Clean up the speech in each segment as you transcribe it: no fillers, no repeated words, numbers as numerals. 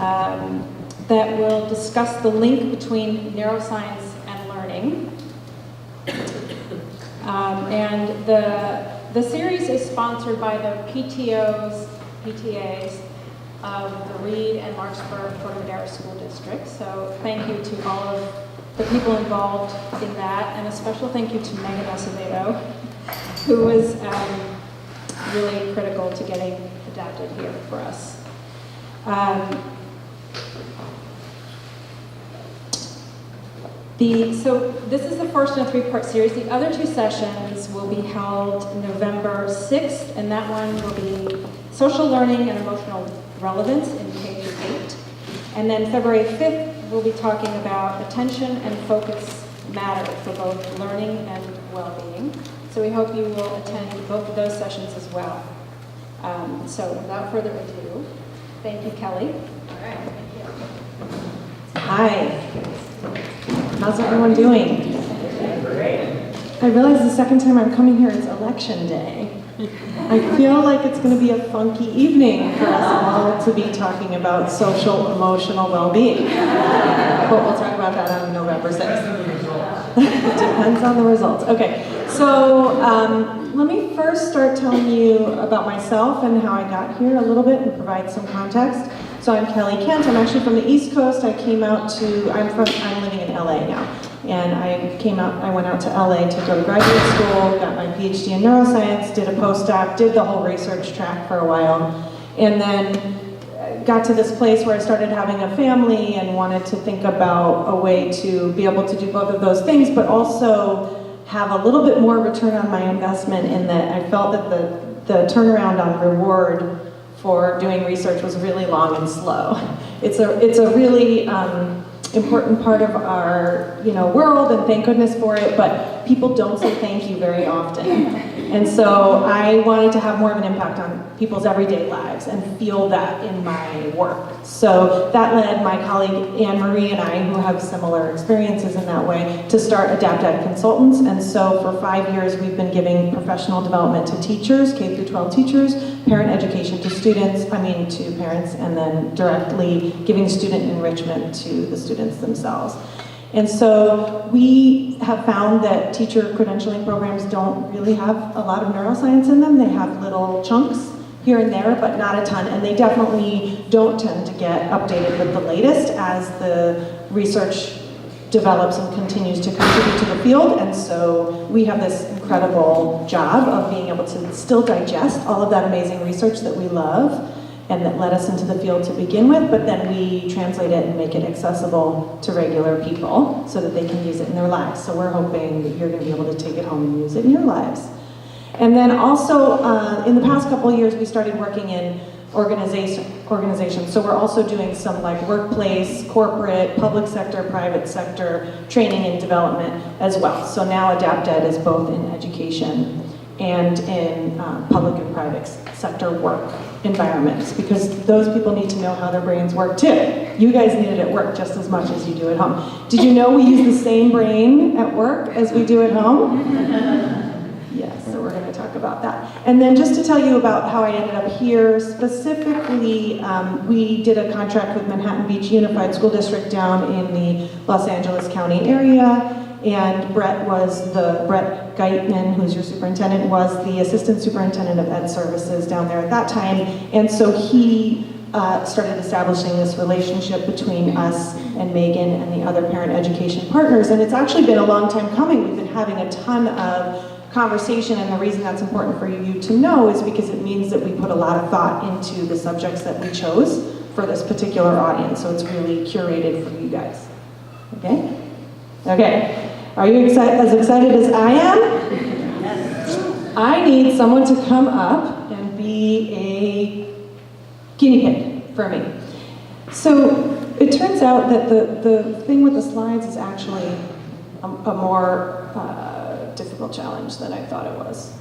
that will discuss the link between neuroscience and learning. And the series is sponsored by the PTAs of the Reed and Marksburg Corte Madera School District. So thank you to all of the people involved in that, and a special thank you to Megan Acevedo, who was really critical to getting adapted here for us. So this is the first in a three-part series. The other two sessions will be held November 6th, and that one will be social learning and emotional relevance in K through 8. And then February 5th, we'll be talking about attention and focus matter for both learning and well-being. So we hope you will attend both of those sessions as well. So without further ado, thank you, Kelly. All right, thank you. Hi. How's everyone doing? Great. I realize the second time I'm coming here it's election day. I feel like it's going to be a funky evening for us all to be talking about social, emotional well-being. But we'll talk about that on November 6th. Depends on the results. Okay, so let me first start telling you about myself and how I got here a little bit and provide some context. So I'm Kelly Kent. I'm actually from the East Coast. I'm living in LA now. And I went out to LA to go to graduate school, got my PhD in neuroscience, did a postdoc, did the whole research track for a while, and then got to this place where I started having a family and wanted to think about a way to be able to do both of those things, but also have a little bit more return on my investment, in that I felt that the turnaround on reward for doing research was really long and slow. It's a really important part of our world, and thank goodness for it, but people don't say thank you very often. And so I wanted to have more of an impact on people's everyday lives and feel that in my work. So that led my colleague Anne-Marie and I, who have similar experiences in that way, to start AdaptEd Consultants. And so for 5 years we've been giving professional development to teachers, K through 12 teachers, parent education to to parents, and then directly giving student enrichment to the students themselves. And so we have found that teacher credentialing programs don't really have a lot of neuroscience in them. They have little chunks here and there, but not a ton, and they definitely don't tend to get updated with the latest as the research develops and continues to contribute to the field. And so we have this incredible job of being able to still digest all of that amazing research that we love and that led us into the field to begin with, but then we translate it and make it accessible to regular people so that they can use it in their lives. So we're hoping that you're going to be able to take it home and use it in your lives. And then also, in the past couple of years, we started working in organizations. So we're also doing some like workplace, corporate, public sector, private sector training and development as well. So now AdaptEd is both in education and in public and private sector work environments, because those people need to know how their brains work too. You guys need it at work just as much as you do at home. Did you know we use the same brain at work as we do at home? Yes, so we're going to talk about that. And then just to tell you about how I ended up here, specifically, we did a contract with Manhattan Beach Unified School District down in the Los Angeles County area, and Brett Geitman, who's your superintendent, was the assistant superintendent of ed services down there at that time, and so he started establishing this relationship between us and Megan and the other parent education partners, and it's actually been a long time coming. We've been having a ton of conversation, and the reason that's important for you to know is because it means that we put a lot of thought into the subjects that we chose for this particular audience, so it's really curated for you guys. Okay? Okay. Are you as excited as I am? Yes. I need someone to come up and be a guinea pig for me. So it turns out that the thing with the slides is actually a more difficult challenge than I thought it was.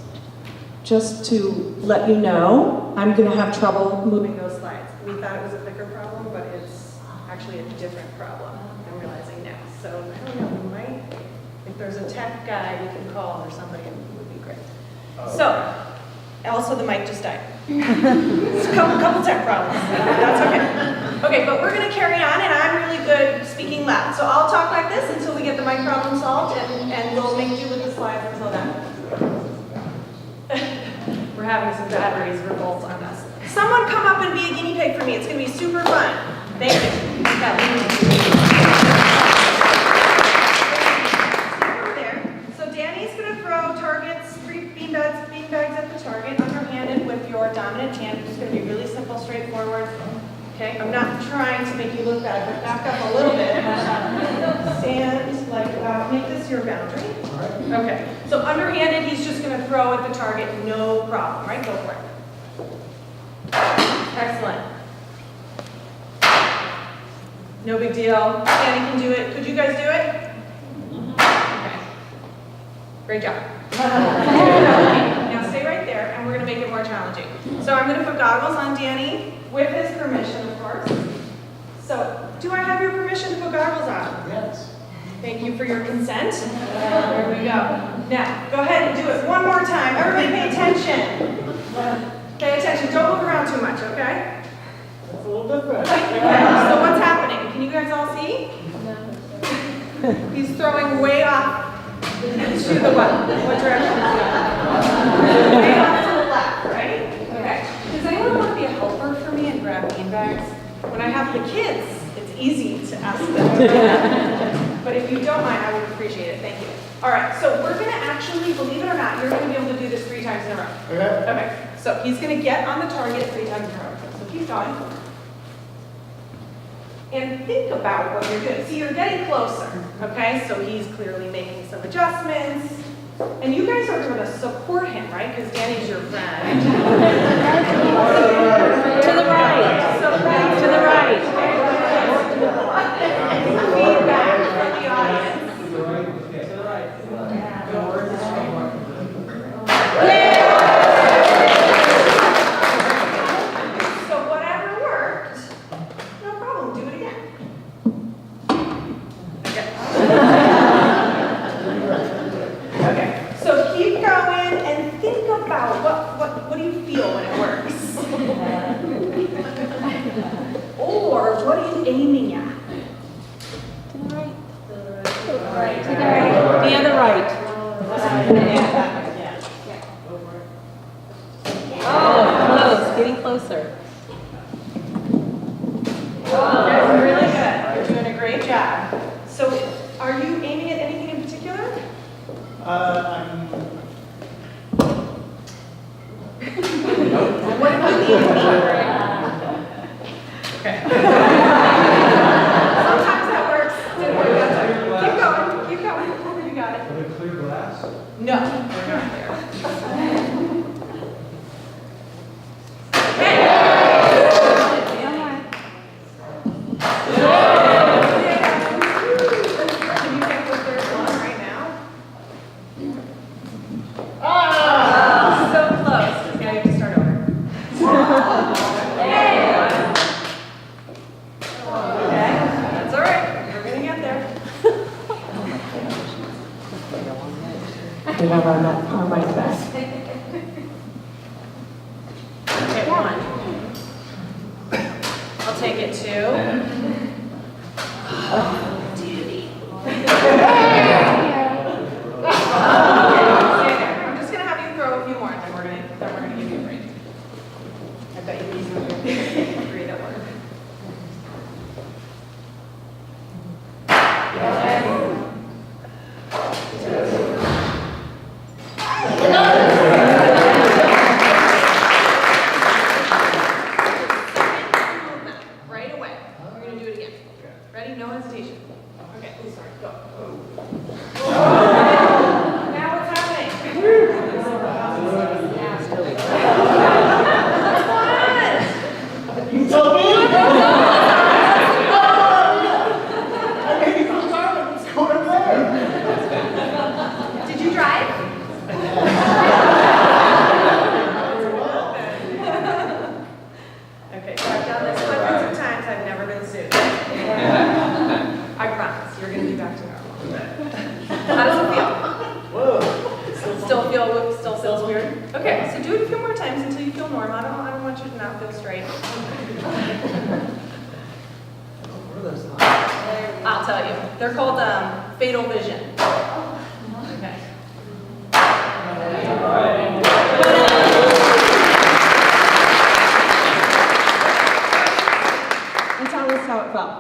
Just to let you know, I'm going to have trouble moving those slides. We thought it was a bigger problem, but it's actually a different problem, I'm realizing now. So I don't know, we might, if there's a tech guy we can call or somebody, it would be great. So, also the mic just died. It's a couple tech problems, that's okay. Okay, but we're I'll talk like this until we get the mic problem solved, and we'll make do with the slides until then. We're having some batteries revolt on us. Someone come up and be a guinea pig for me. It's going to be super fun. Thank you. Over there. So Danny's going to throw targets, 3 beanbags at the target, underhanded with your dominant hand. It's going to be really simple, straightforward. Okay, I'm not trying to make you look bad, but back up a little bit. Stand like, make this your boundary. Okay, so underhanded, he's just going to throw at the target, no problem, right? Go for it. Excellent. No big deal. Danny can do it. Could you guys do it? Okay. Great job. Now stay right there, and we're going to make it more challenging. So I'm going to put goggles on Danny, with his permission, of course. So, do I have your permission to put goggles on? Yes. Thank you for your consent. There we go. Now, go ahead and do it one more time. Everybody pay attention. Pay attention. Don't look around too much, okay? That's a little different. Okay, so what's happening? Can you guys all see? No. He's throwing way off to the what? What direction? Way off to the left, right? Okay. Does anyone want to be a helper for me and grab beanbags? When I have the kids, it's easy to ask them. But if you don't mind, I would appreciate it. Thank you. All right, so we're going to actually, believe it or not, you're going to be able to do this 3 times in a row. Okay. Okay, so he's going to get on the target 3 times in a row. So keep going. And think about what you're doing. See, you're getting closer, okay? So he's clearly making some adjustments. And you guys are going to support him, right? Because Danny's your friend. To the right. So To the right. feedback from the audience. So whatever worked, no problem. Do it again. Okay. So keep going and think about what do you feel when it works? Or what are you aiming at? To the right. To the right. To the right. The other right. Oh, close. Getting closer. You're really good. You're doing a great job. So are you aiming at anything in particular? What do you need? Okay. Sometimes that works. Keep going. Keep going. You got it. With a clear glass? No, we're not there. Okay. Can you take the third one right now? So close. Now you have to start over. Okay, that's all right. We're gonna get there. We have our mic back. Okay, 1. I'll take it 2. Duty. I'm just gonna have you throw a few more, and then we're gonna give you a break. I bet you these are the 3 that work. Right away. We're gonna do it again. Ready? No hesitation. Okay. Oh, sorry. Go. Now what's happening? You tell me! What's going on there? Did you drive? Okay, so I've done this hundreds of times. I've never been sued. I promise. You're going to be back to normal. They're called fatal vision. Okay. And tell us how it felt.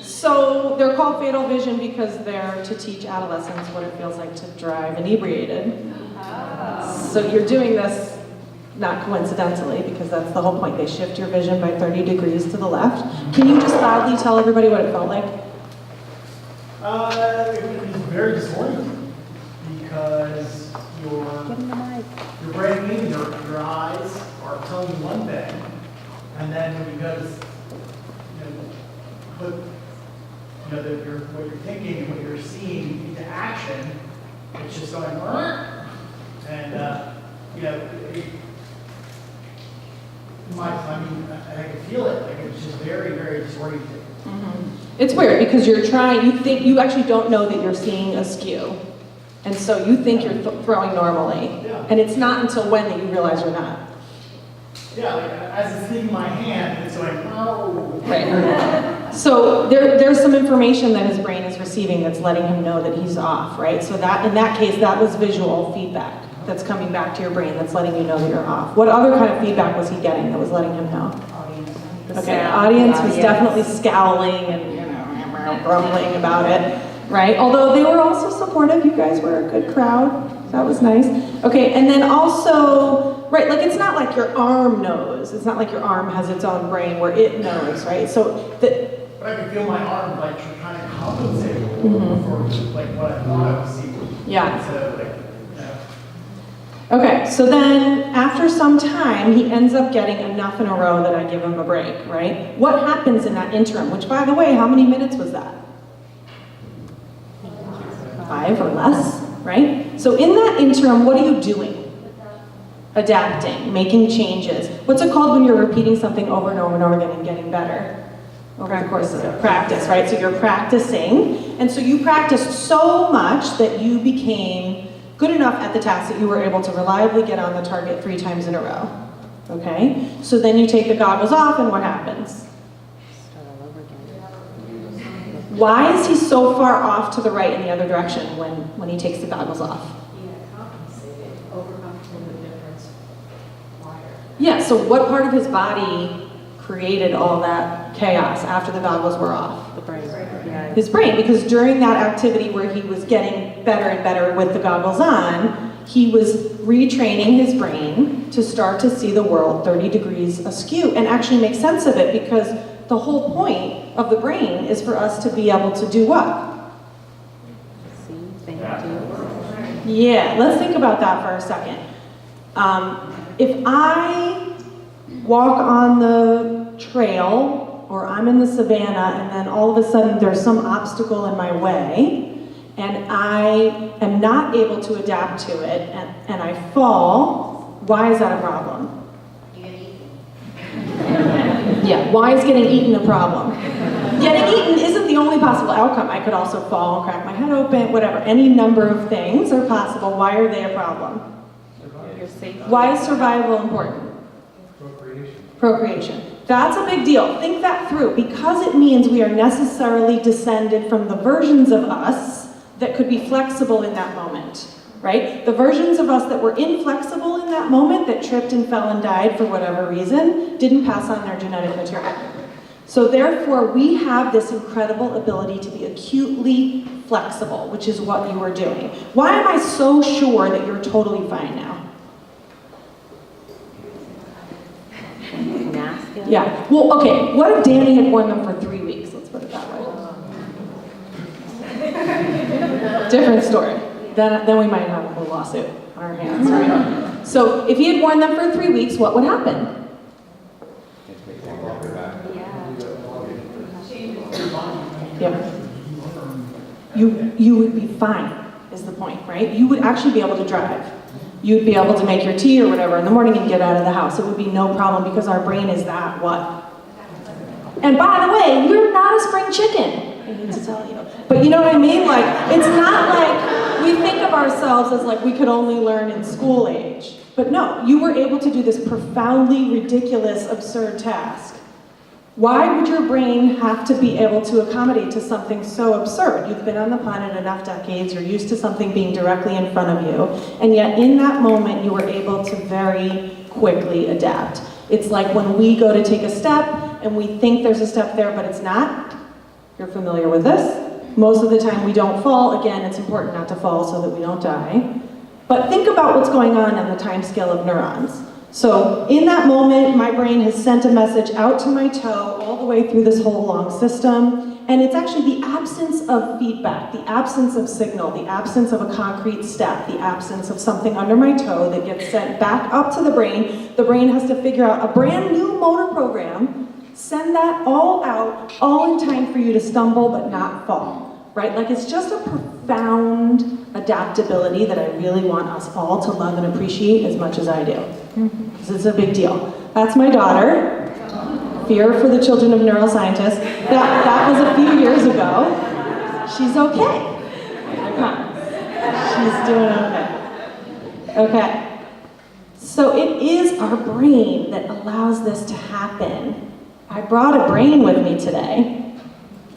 So they're called fatal vision because they're to teach adolescents what it feels like to drive inebriated. So you're doing this not coincidentally, because that's the whole point. They shift your vision by 30 degrees to the left. Can you just loudly tell everybody what it felt like? It was very disorienting because your brain and your eyes are telling you one thing, and then when you go to put what you're thinking and what you're seeing into action, it's just going and I could feel it. Like it was just very, very disorienting. Mm-hmm. It's weird because you actually don't know that you're seeing askew. And so you think you're throwing normally. Yeah. And it's not until when that you realize you're not. Yeah, like as it's leaving my hand, it's going, oh. Right. So there's some information that his brain is receiving that's letting him know that he's off, right? So that in that case, that was visual feedback that's coming back to your brain that's letting you know that you're off. What other kind of feedback was he getting that was letting him know? Okay, the audience was definitely scowling and grumbling about it, right? Although they were also supportive. You guys were a good crowd. That was nice. Okay, and then also, right, like it's not like your arm knows. It's not like your arm has its own brain where it knows, right? So But I could feel my arm like trying to compensate for like what I thought I was seeing. Yeah. So like, Okay, so then after some time, he ends up getting enough in a row that I give him a break, right? What happens in that interim? Which, by the way, how many minutes was that? 5 or less, right? So in that interim, what are you doing? Adapting, making changes. What's it called when you're repeating something over and over and over again and getting better? Over the course of practice, right? So you're practicing, and so you practiced so much that you became good enough at the task that you were able to reliably get on the target 3 times in a row. Okay? So then you take the goggles off, and what happens? Why is he so far off to the right in the other direction when he takes the goggles off? Yeah, so what part of his body created all that chaos after the goggles were off? The brain. Yeah. His brain, because during that activity where he was getting better and better with the goggles on, he was retraining his brain to start to see the world 30 degrees askew and actually make sense of it, because the whole point of the brain is for us to be able to do what? See, thank you. Yeah, let's think about that for a second. If I walk on the trail, or I'm in the savannah, and then all of a sudden there's some obstacle in my way, and I am not able to adapt to it, and I fall, why is that a problem? Yeah, why is getting eaten a problem? Getting eaten isn't the only possible outcome. I could also fall and crack my head open, whatever. Any number of things are possible. Why are they a problem? Your safety. Why is survival important? Procreation. That's a big deal. Think that through, because it means we are necessarily descended from the versions of us that could be flexible in that moment, right? The versions of us that were inflexible in that moment, that tripped and fell and died for whatever reason, didn't pass on their genetic material. So therefore, we have this incredible ability to be acutely flexible, which is what you are doing. Why am I so sure that you're totally fine now? Masculine. Yeah, well, okay, what if Danny had worn them for 3 weeks? Let's put it that way. Different story. Then we might have a lawsuit on our hands, right? So if he had worn them for 3 weeks, what would happen? Yeah. You would be fine, is the point, right? You would actually be able to drive. You'd be able to make your tea or whatever in the morning and get out of the house. It would be no problem, because our brain is that what? And by the way, you're not a spring chicken. I need to tell you. But you know what I mean? Like, it's not like we think of ourselves as like we could only learn in school age. But no, you were able to do this profoundly ridiculous, absurd task Why would your brain have to be able to accommodate to something so absurd? You've been on the planet enough decades, you're used to something being directly in front of you, and yet in that moment you were able to very quickly adapt. It's like when we go to take a step and we think there's a step there but it's not. You're familiar with this. Most of the time we don't fall. Again, it's important not to fall so that we don't die. But think about what's going on in the time scale of neurons. So in that moment, my brain has sent a message out to my toe all the way through this whole long system, and it's actually the absence of feedback, the absence of signal, the absence of a concrete step, the absence of something under my toe that gets sent back up to the brain. The brain has to figure out a brand new motor program, send that all out, all in time for you to stumble but not fall, right? Like it's just a profound adaptability that I really want us all to love and appreciate as much as I do. This is a big deal. That's my daughter. Fear for the children of neuroscientists. That was a few years ago. She's okay. I promise. She's doing okay. Okay. So it is our brain that allows this to happen. I brought a brain with me today.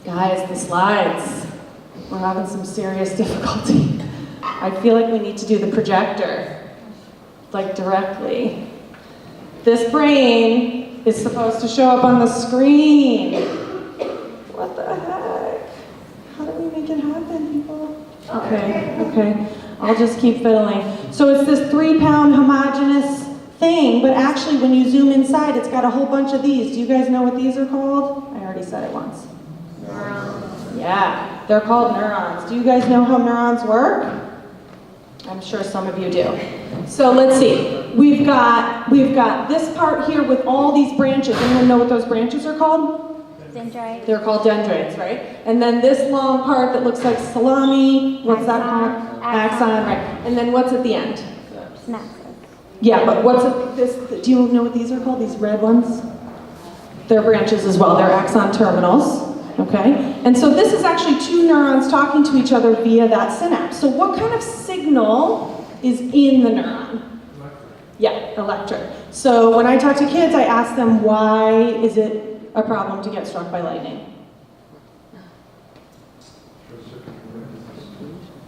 Guys, the slides. We're having some serious difficulty. I feel like we need to do the projector, like directly. This brain is supposed to show up on the screen. What the heck? How do we make it happen, people? Okay. I'll just keep fiddling. So it's this 3-pound homogeneous thing, but actually when you zoom inside, it's got a whole bunch of these. Do you guys know what these are called? I already said it once. Neurons. Yeah, they're called neurons. Do you guys know how neurons work? I'm sure some of you do. So let's see. We've got this part here with all these branches. Anyone know what those branches are called? Dendrites. They're called dendrites, right? And then this long part that looks like salami, what's that called? Axon, right? And then what's at the end? Synapses. Yeah, but what's at this? Do you know what these are called? These red ones? They're branches as well. They're axon terminals. Okay? And so this is actually two neurons talking to each other via that synapse. So what kind of signal is in the neuron? Yeah, electric. So when I talk to kids, I ask them, why is it a problem to get struck by lightning?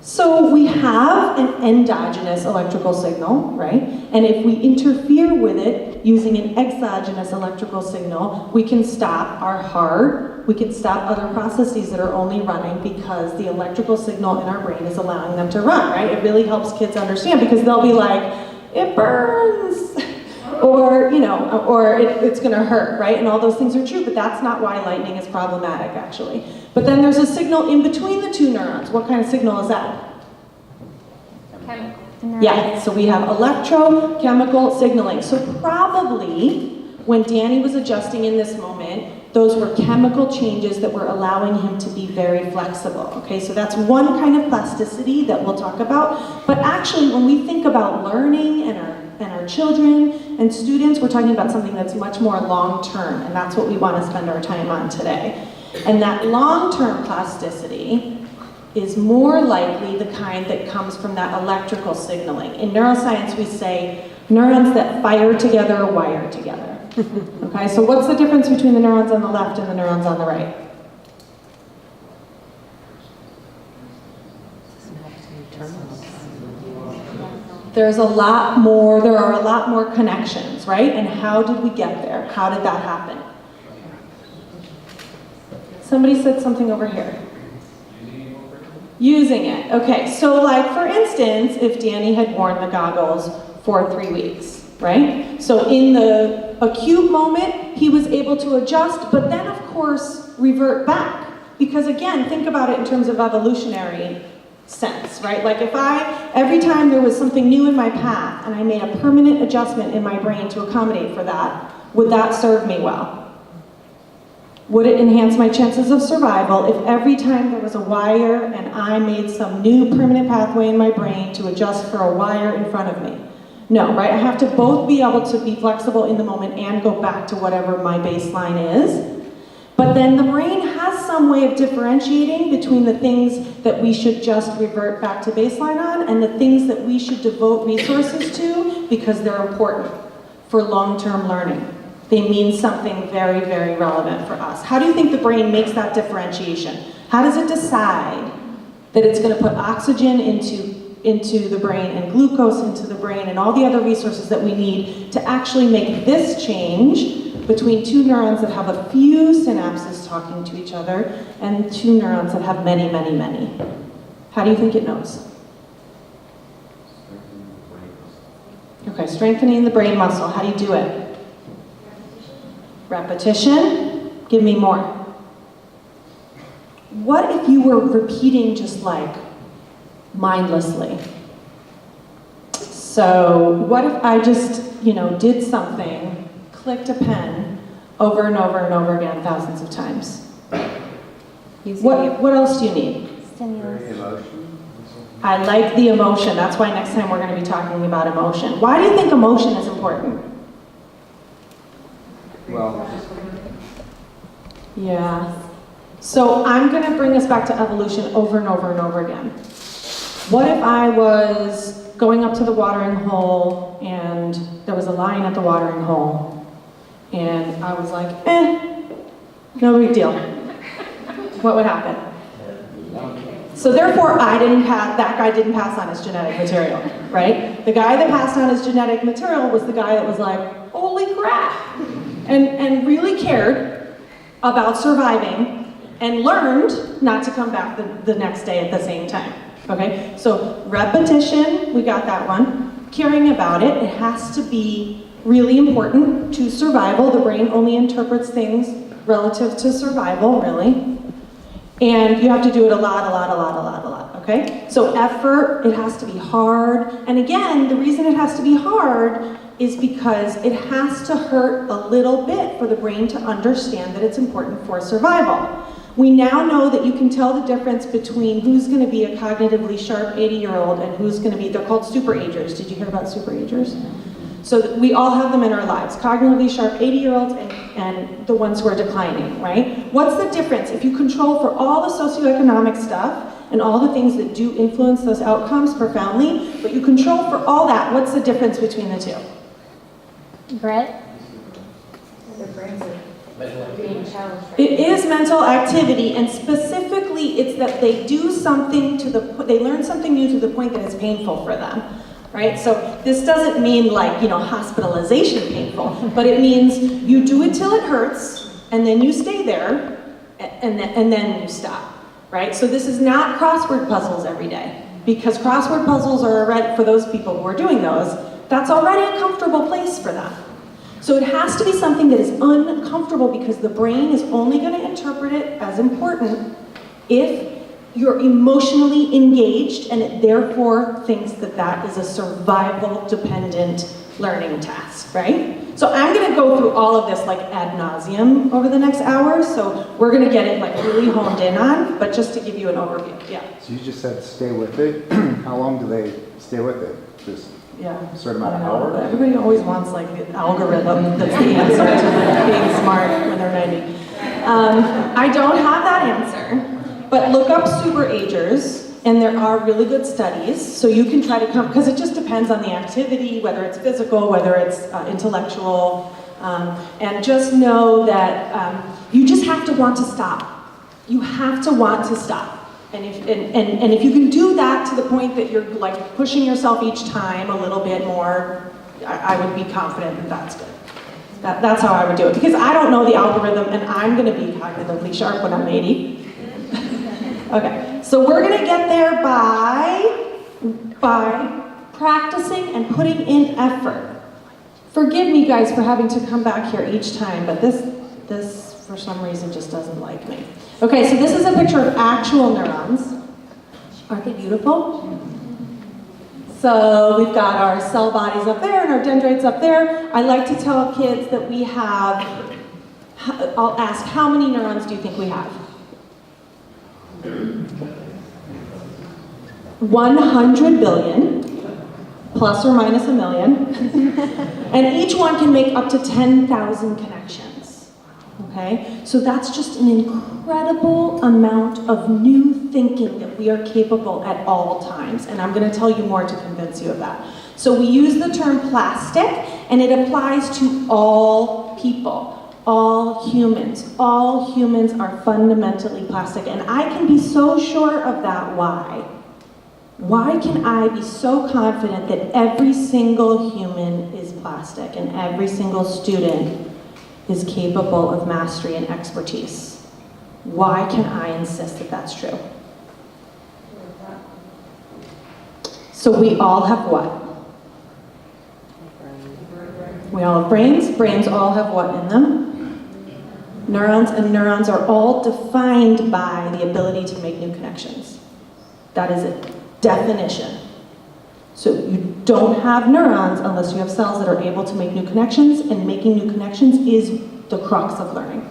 So we have an endogenous electrical signal, right? And if we interfere with it using an exogenous electrical signal, we can stop our heart, we can stop other processes that are only running because the electrical signal in our brain is allowing them to run, right? It really helps kids understand because they'll be like, it burns, or, you know, or it's gonna hurt, right? And all those things are true, but that's not why lightning is problematic, actually. But then there's a signal in between the two neurons. What kind of signal is that? Yeah, so we have electrochemical signaling. So probably when Danny was adjusting in this moment, those were chemical changes that were allowing him to be very flexible. Okay, so that's one kind of plasticity that we'll talk about. But actually, when we think about learning and our children and students, we're talking about something that's much more long-term, and that's what we want to spend our time on today. And that long-term plasticity is more likely the kind that comes from that electrical signaling. In neuroscience, we say neurons that fire together wire together. Okay, so what's the difference between the neurons on the left and the neurons on the right? There are a lot more connections, right? And how did we get there? How did that happen? Somebody said something over here. Using it. Okay, so like for instance, if Danny had worn the goggles for 3 weeks, right? So in the acute moment, he was able to adjust, but then of course revert back. Because again, think about it in terms of evolutionary sense, right? Like if every time there was something new in my path and I made a permanent adjustment in my brain to accommodate for that, would that serve me well? Would it enhance my chances of survival if every time there was a wire and I made some new permanent pathway in my brain to adjust for a wire in front of me? No, right? I have to both be able to be flexible in the moment and go back to whatever my baseline is. But then the brain has some way of differentiating between the things that we should just revert back to baseline on and the things that we should devote resources to because they're important for long-term learning. They mean something very, very relevant for us. How do you think the brain makes that differentiation? How does it decide that it's going to put oxygen into the brain and glucose into the brain and all the other resources that we need to actually make this change between two neurons that have a few synapses talking to each other and two neurons that have many, many, many? How do you think it knows? Okay, strengthening the brain muscle. How do you do it? Repetition. Give me more. What if you were repeating just like mindlessly? So what if I just, did something, clicked a pen over and over and over again thousands of times? What else do you need? Stimulus. I like the emotion. That's why next time we're going to be talking about emotion. Why do you think emotion is important? Well, Yeah. So I'm going to bring us back to evolution over and over and over again. What if I was going up to the watering hole and there was a line at the watering hole and I was like, no big deal. What would happen? So therefore, that guy didn't pass on his genetic material, right? The guy that passed on his genetic material was the guy that was like, holy crap, and really cared about surviving and learned not to come back the next day at the same time, okay? So repetition, we got that one. Caring about it, it has to be really important to survival. The brain only interprets things relative to survival, really. And you have to do it a lot, okay? So effort, it has to be hard. And again, the reason it has to be hard is because it has to hurt a little bit for the brain to understand that it's important for survival. We now know that you can tell the difference between who's going to be a cognitively sharp 80-year-old and who's going to be, they're called superagers. Did you hear about superagers? So we all have them in our lives, cognitively sharp 80-year-olds and the ones who are declining, right? What's the difference? If you control for all the socioeconomic stuff and all the things that do influence those outcomes profoundly, but you control for all that, what's the difference between the two? Brett? Their brains are being challenged. Right? It is mental activity, and specifically it's that they do something they learn something new to the point that it's painful for them. Right? So this doesn't mean like, hospitalization painful, but it means you do it till it hurts, and then you stay there, and then you stop, right? So this is not crossword puzzles every day, because crossword puzzles are already, for those people who are doing those, that's already a comfortable place for them. So it has to be something that is uncomfortable, because the brain is only going to interpret it as important if you're emotionally engaged, and it therefore thinks that that is a survival-dependent learning task, right? So I'm going to go through all of this like ad nauseum over the next hour, so we're going to get it like really honed in on, but just to give you an overview, yeah. so you just said stay with it. How long do they stay with it? Just Yeah. a certain amount of I know, but hours? everybody always wants like the algorithm that's the answer to like being smart when they're 90. I don't have that answer. But look up superagers, and there are really good studies, so you can try to come, because it just depends on the activity, whether it's physical, whether it's intellectual, and just know that you just have to want to stop. You have to want to stop. And if you can do that to the point that you're like pushing yourself each time a little bit more, I would be confident that that's good. That's how I would do it, because I don't know the algorithm, and I'm going to be cognitively sharp when I'm 80. Okay, so we're going to get there by practicing and putting in effort. Forgive me, guys, for having to come back here each time, but this for some reason just doesn't like me. Okay, so this is a picture of actual neurons. Aren't they beautiful? So we've got our cell bodies up there and our dendrites up there. I like to tell kids that we have, I'll ask, how many neurons do you think we have? 100 billion, plus or minus a million, and each one can make up to 10,000 connections, okay? So that's just an incredible amount of new thinking that we are capable at all times, and I'm going to tell you more to convince you of that. So we use the term plastic, and it applies to all people, all humans are fundamentally plastic. And I can be so sure of that. Why? Why can I be so confident that every single human is plastic and every single student is capable of mastery and expertise? Why can I insist that that's true? So we all have what? We all have brains. Brains all have what in them? Neurons, and neurons are all defined by the ability to make new connections. That is a definition. So you don't have neurons unless you have cells that are able to make new connections, and making new connections is the crux of learning.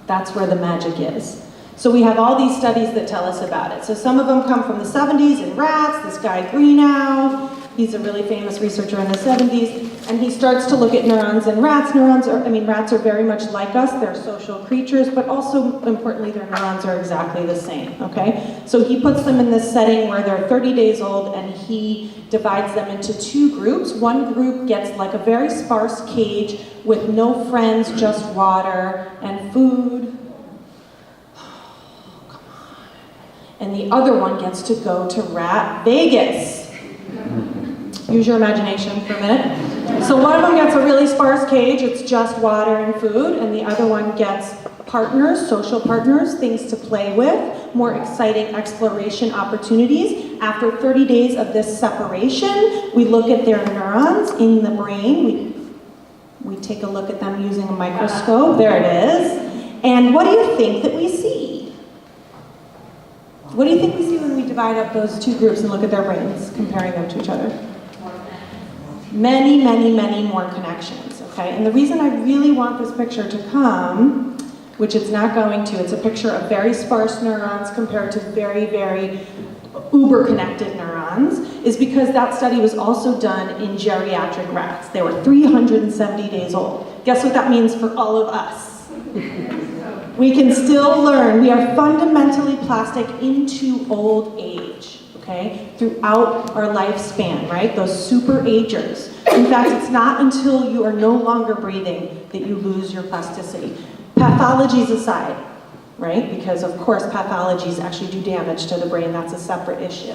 That's where the magic is. So we have all these studies that tell us about it. So some of them come from the 70s in rats. This guy Greenow, he's a really famous researcher in the 70s, and he starts to look at neurons in rats. Rats are very much like us. They're social creatures, but also importantly, their neurons are exactly the same, okay? So he puts them in this setting where they're 30 days old, and he divides them into two groups. One group gets like a very sparse cage with no friends, just water and food. And the other one gets to go to Rat Vegas. Use your imagination for a minute. So one of them gets a really sparse cage, it's just water and food, and the other one gets partners, social partners, things to play with, more exciting exploration opportunities. After 30 days of this separation, we look at their neurons in the brain. We take a look at them using a microscope. There it is. And what do you think that we see? What do you think we see when we divide up those two groups and look at their brains, comparing them to each other? Many, many, many more connections, okay? And the reason I really want this picture to come, which it's not going to, it's a picture of very sparse neurons compared to very, very uber-connected neurons, is because that study was also done in geriatric rats. They were 370 days old. Guess what that means for all of us? We can still learn. We are fundamentally plastic into old age, okay? Throughout our lifespan, right? Those super agers. In fact, it's not until you are no longer breathing that you lose your plasticity. Pathologies aside, right? Because of course pathologies actually do damage to the brain. That's a separate issue.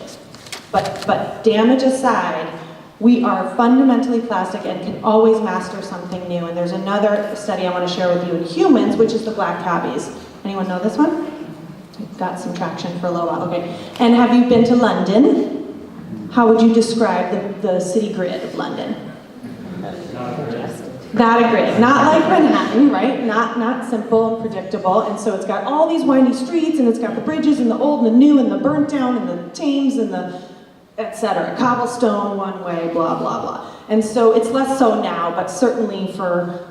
But damage aside, we are fundamentally plastic and can always master something new. And there's another study I want to share with you in humans, which is the black tabbies. Anyone know this one? Got some traction for a little while, okay. And have you been to London? How would you describe the city grid of London? Not a grid, not like Manhattan, right? Not simple and predictable. And so it's got all these windy streets, and it's got the bridges and the old and the new and the burnt down and the Thames and the etc. Cobblestone, one way, blah, blah, blah. And so it's less so now, but certainly for,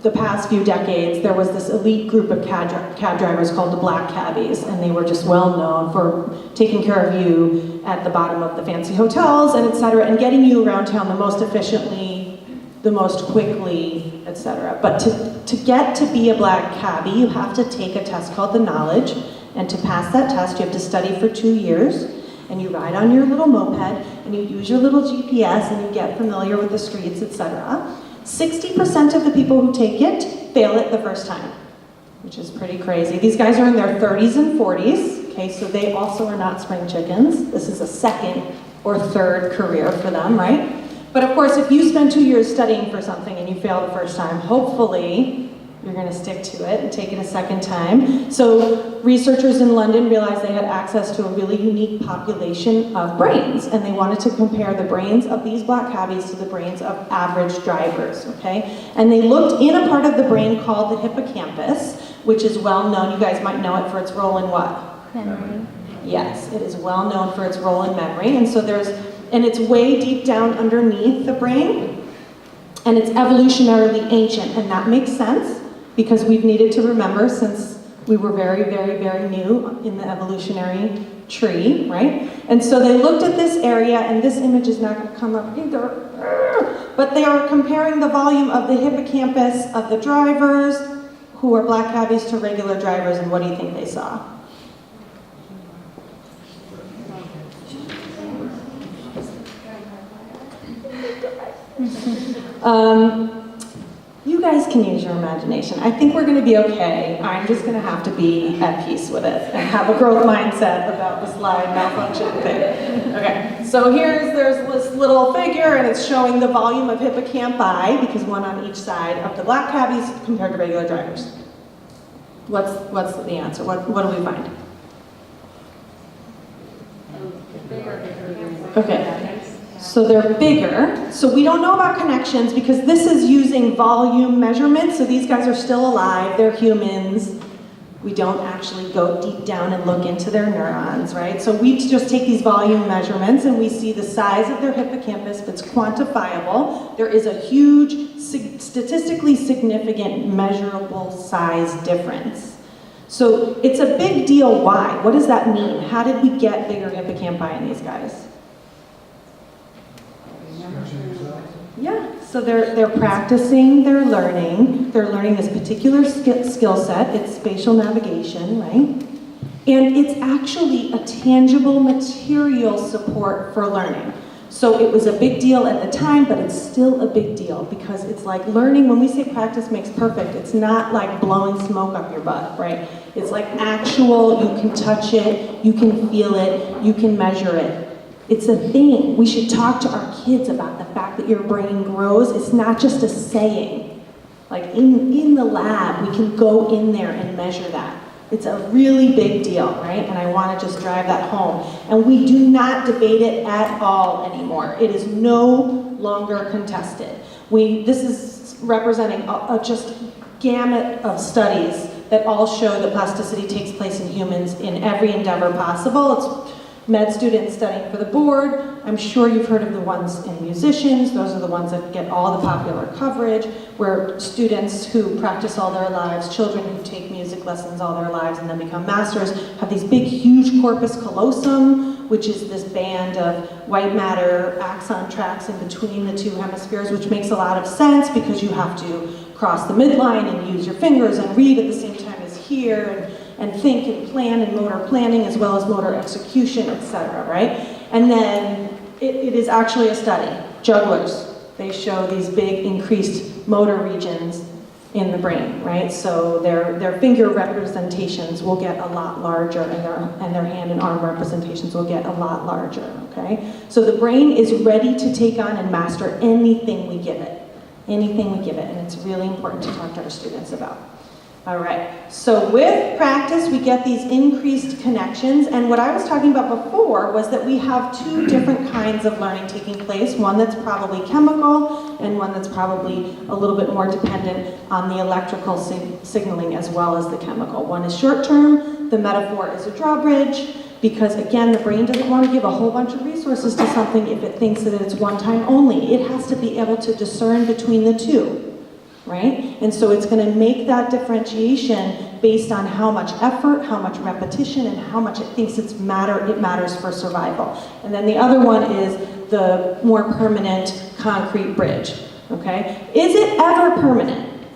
the past few decades, there was this elite group of cab drivers called the black cabbies, and they were just well known for taking care of you at the bottom of the fancy hotels, and etc., and getting you around town the most efficiently, the most quickly, etc. But to get to be a black cabbie, you have to take a test called the knowledge, and to pass that test, you have to study for 2 years. And you ride on your little moped, and you use your little GPS, and you get familiar with the streets, etc. 60% of the people who take it fail it the first time, which is pretty crazy. These guys are in their 30s and 40s, okay, so they also are not spring chickens. This is a second or third career for them, right? But of course, if you spend 2 years studying for something and you fail the first time, hopefully you're going to stick to it and take it a second time. So researchers in London realized they had access to a really unique population of brains, and they wanted to compare the brains of these black cabbies to the brains of average drivers, okay? And they looked in a part of the brain called the hippocampus, which is well known. You guys might know it for its role in what? Memory. Yes, it is well known for its role in memory. And so it's way deep down underneath the brain, and it's evolutionarily ancient, and that makes sense, because we've needed to remember since we were very, very, very new in the evolutionary tree, right? And so they looked at this area, and this image is not going to come up either, but they are comparing the volume of the hippocampus of the drivers who are black cabbies to regular drivers, and what do you think they saw? You guys can use your imagination. I think we're going to be okay. I'm just going to have to be at peace with it and have a growth mindset about the slide malfunction thing. Okay, so there's this little figure, and it's showing the volume of hippocampi, because one on each side of the black cabbies compared to regular drivers. What's the answer? What do we find? Okay, so they're bigger. So we don't know about connections because this is using volume measurements. So these guys are still alive, they're humans. We don't actually go deep down and look into their neurons, right? So we just take these volume measurements and we see the size of their hippocampus. It's quantifiable. There is a huge, statistically significant, measurable size difference. So it's a big deal. Why? What does that mean? How did we get bigger hippocampi in these guys? Yeah, so they're practicing, they're learning this particular skill set. It's spatial navigation, right? And it's actually a tangible material support for learning. So it was a big deal at the time, but it's still a big deal because it's like learning. When we say practice makes perfect, it's not like blowing smoke up your butt, right? It's like actual, you can touch it, you can feel it, you can measure it. It's a thing. We should talk to our kids about the fact that your brain grows. It's not just a saying. Like in the lab, we can go in there and measure that. It's a really big deal, right? And I want to just drive that home. And we do not debate it at all anymore. It is no longer contested. This is representing a just gamut of studies that all show that plasticity takes place in humans in every endeavor possible. It's med students studying for the board. I'm sure you've heard of the ones in musicians. Those are the ones that get all the popular coverage, where students who practice all their lives, children who take music lessons all their lives and then become masters, have these big, huge corpus callosum, which is this band of white matter axon tracks in between the two hemispheres, which makes a lot of sense because you have to cross the midline and use your fingers and read at the same time as hear, and think and plan and motor planning as well as motor execution, etc., right? And then it is actually a study. Jugglers, they show these big increased motor regions in the brain, right? So their finger representations will get a lot larger and their hand and arm representations will get a lot larger, okay? So the brain is ready to take on and master anything we give it. Anything we give it, and it's really important to talk to our students about. All right, so with practice, we get these increased connections, and what I was talking about before was that we have two different kinds of learning taking place, one that's probably chemical, and one that's probably a little bit more dependent on the electrical signaling as well as the chemical. One is short-term, the metaphor is a drawbridge, because again, the brain doesn't want to give a whole bunch of resources to something if it thinks that it's one time only. It has to be able to discern between the two. Right? And so it's going to make that differentiation based on how much effort, how much repetition, and how much it thinks it matters for survival. And then the other one is the more permanent concrete bridge. Okay? Is it ever permanent?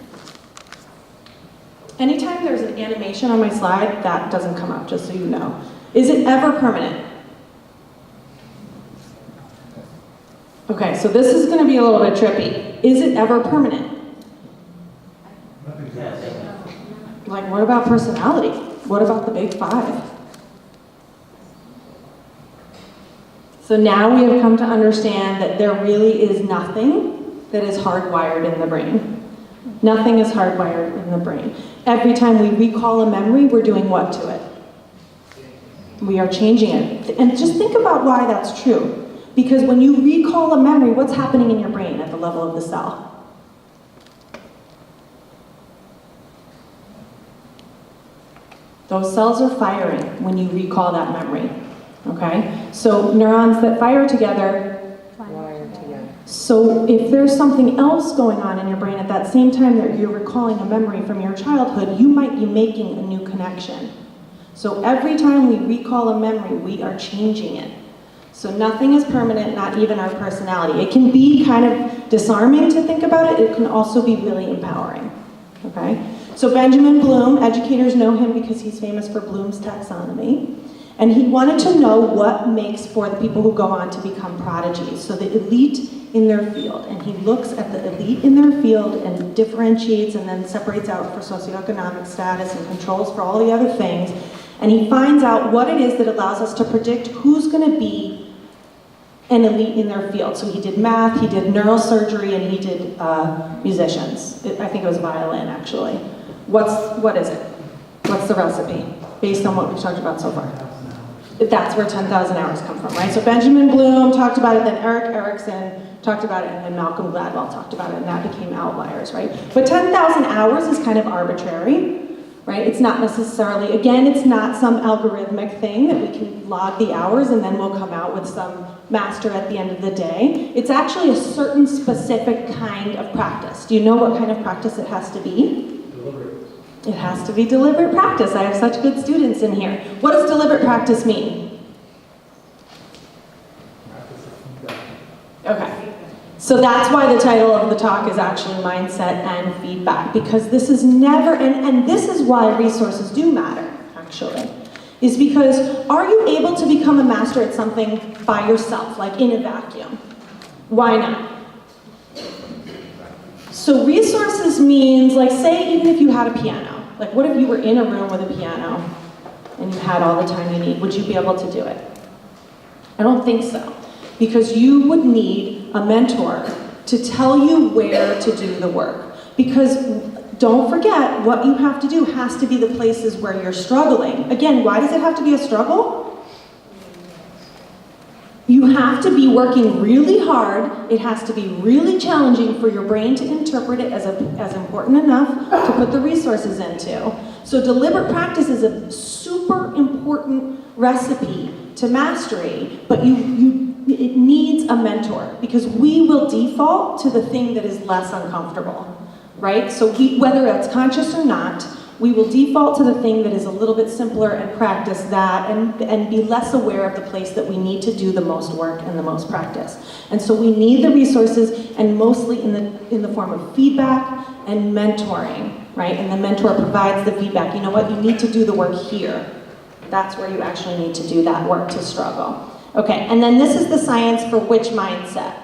Anytime there's an animation on my slide, that doesn't come up, just so you know. Is it ever permanent? Okay, so this is going to be a little bit trippy. Is it ever permanent? Like, what about personality? What about the big five? So now we have come to understand that there really is nothing that is hardwired in the brain. Nothing is hardwired in the brain. Every time we recall a memory, we're doing what to it? We are changing it. And just think about why that's true. Because when you recall a memory, what's happening in your brain at the level of the cell? Those cells are firing when you recall that memory, okay? So neurons that fire together, so if there's something else going on in your brain at that same time that you're recalling a memory from your childhood, you might be making a new connection. So every time we recall a memory, we are changing it. So nothing is permanent, not even our personality. It can be kind of disarming to think about it. It can also be really empowering, okay? So Benjamin Bloom, educators know him because he's famous for Bloom's taxonomy. And he wanted to know what makes for the people who go on to become prodigies. So the elite in their field, and he looks at the elite in their field and differentiates and then separates out for socioeconomic status and controls for all the other things, and he finds out what it is that allows us to predict who's going to be an elite in their field. So he did math, he did neurosurgery, and he did musicians. I think it was violin, actually. What is it? What's the recipe, based on what we've talked about so far? That's where 10,000 hours come from, right? So Benjamin Bloom talked about it, then Erik Erikson talked about it, and then Malcolm Gladwell talked about it, and that became outliers, right? But 10,000 hours is kind of arbitrary, right? It's not necessarily, again, it's not some algorithmic thing that we can log the hours and then we'll come out with some master at the end of the day. It's actually a certain specific kind of practice. Do you know what kind of practice it has to be? It has to be deliberate practice. I have such good students in here. What does deliberate practice mean? Okay. So that's why the title of the talk is actually Mindset and Feedback, because this is never, and this is why resources do matter, actually, is because are you able to become a master at something by yourself, like in a vacuum? Why not? So resources means, like, say even if you had a piano, like what if you were in a room with a piano and you had all the time you need, would you be able to do it? I don't think so, because you would need a mentor to tell you where to do the work. Because don't forget, what you have to do has to be the places where you're struggling. Again, why does it have to be a struggle? You have to be working really hard. It has to be really challenging for your brain to interpret it as important enough to put the resources into. So deliberate practice is a super important recipe to mastery, but it needs a mentor, because we will default to the thing that is less uncomfortable, right? So whether it's conscious or not, we will default to the thing that is a little bit simpler and practice that and be less aware of the place that we need to do the most work and the most practice. And so we need the resources, and mostly in the form of feedback and mentoring, right? And the mentor provides the feedback. You know what? You need to do the work here. That's where you actually need to do that work to struggle. Okay, and then this is the science for which mindset?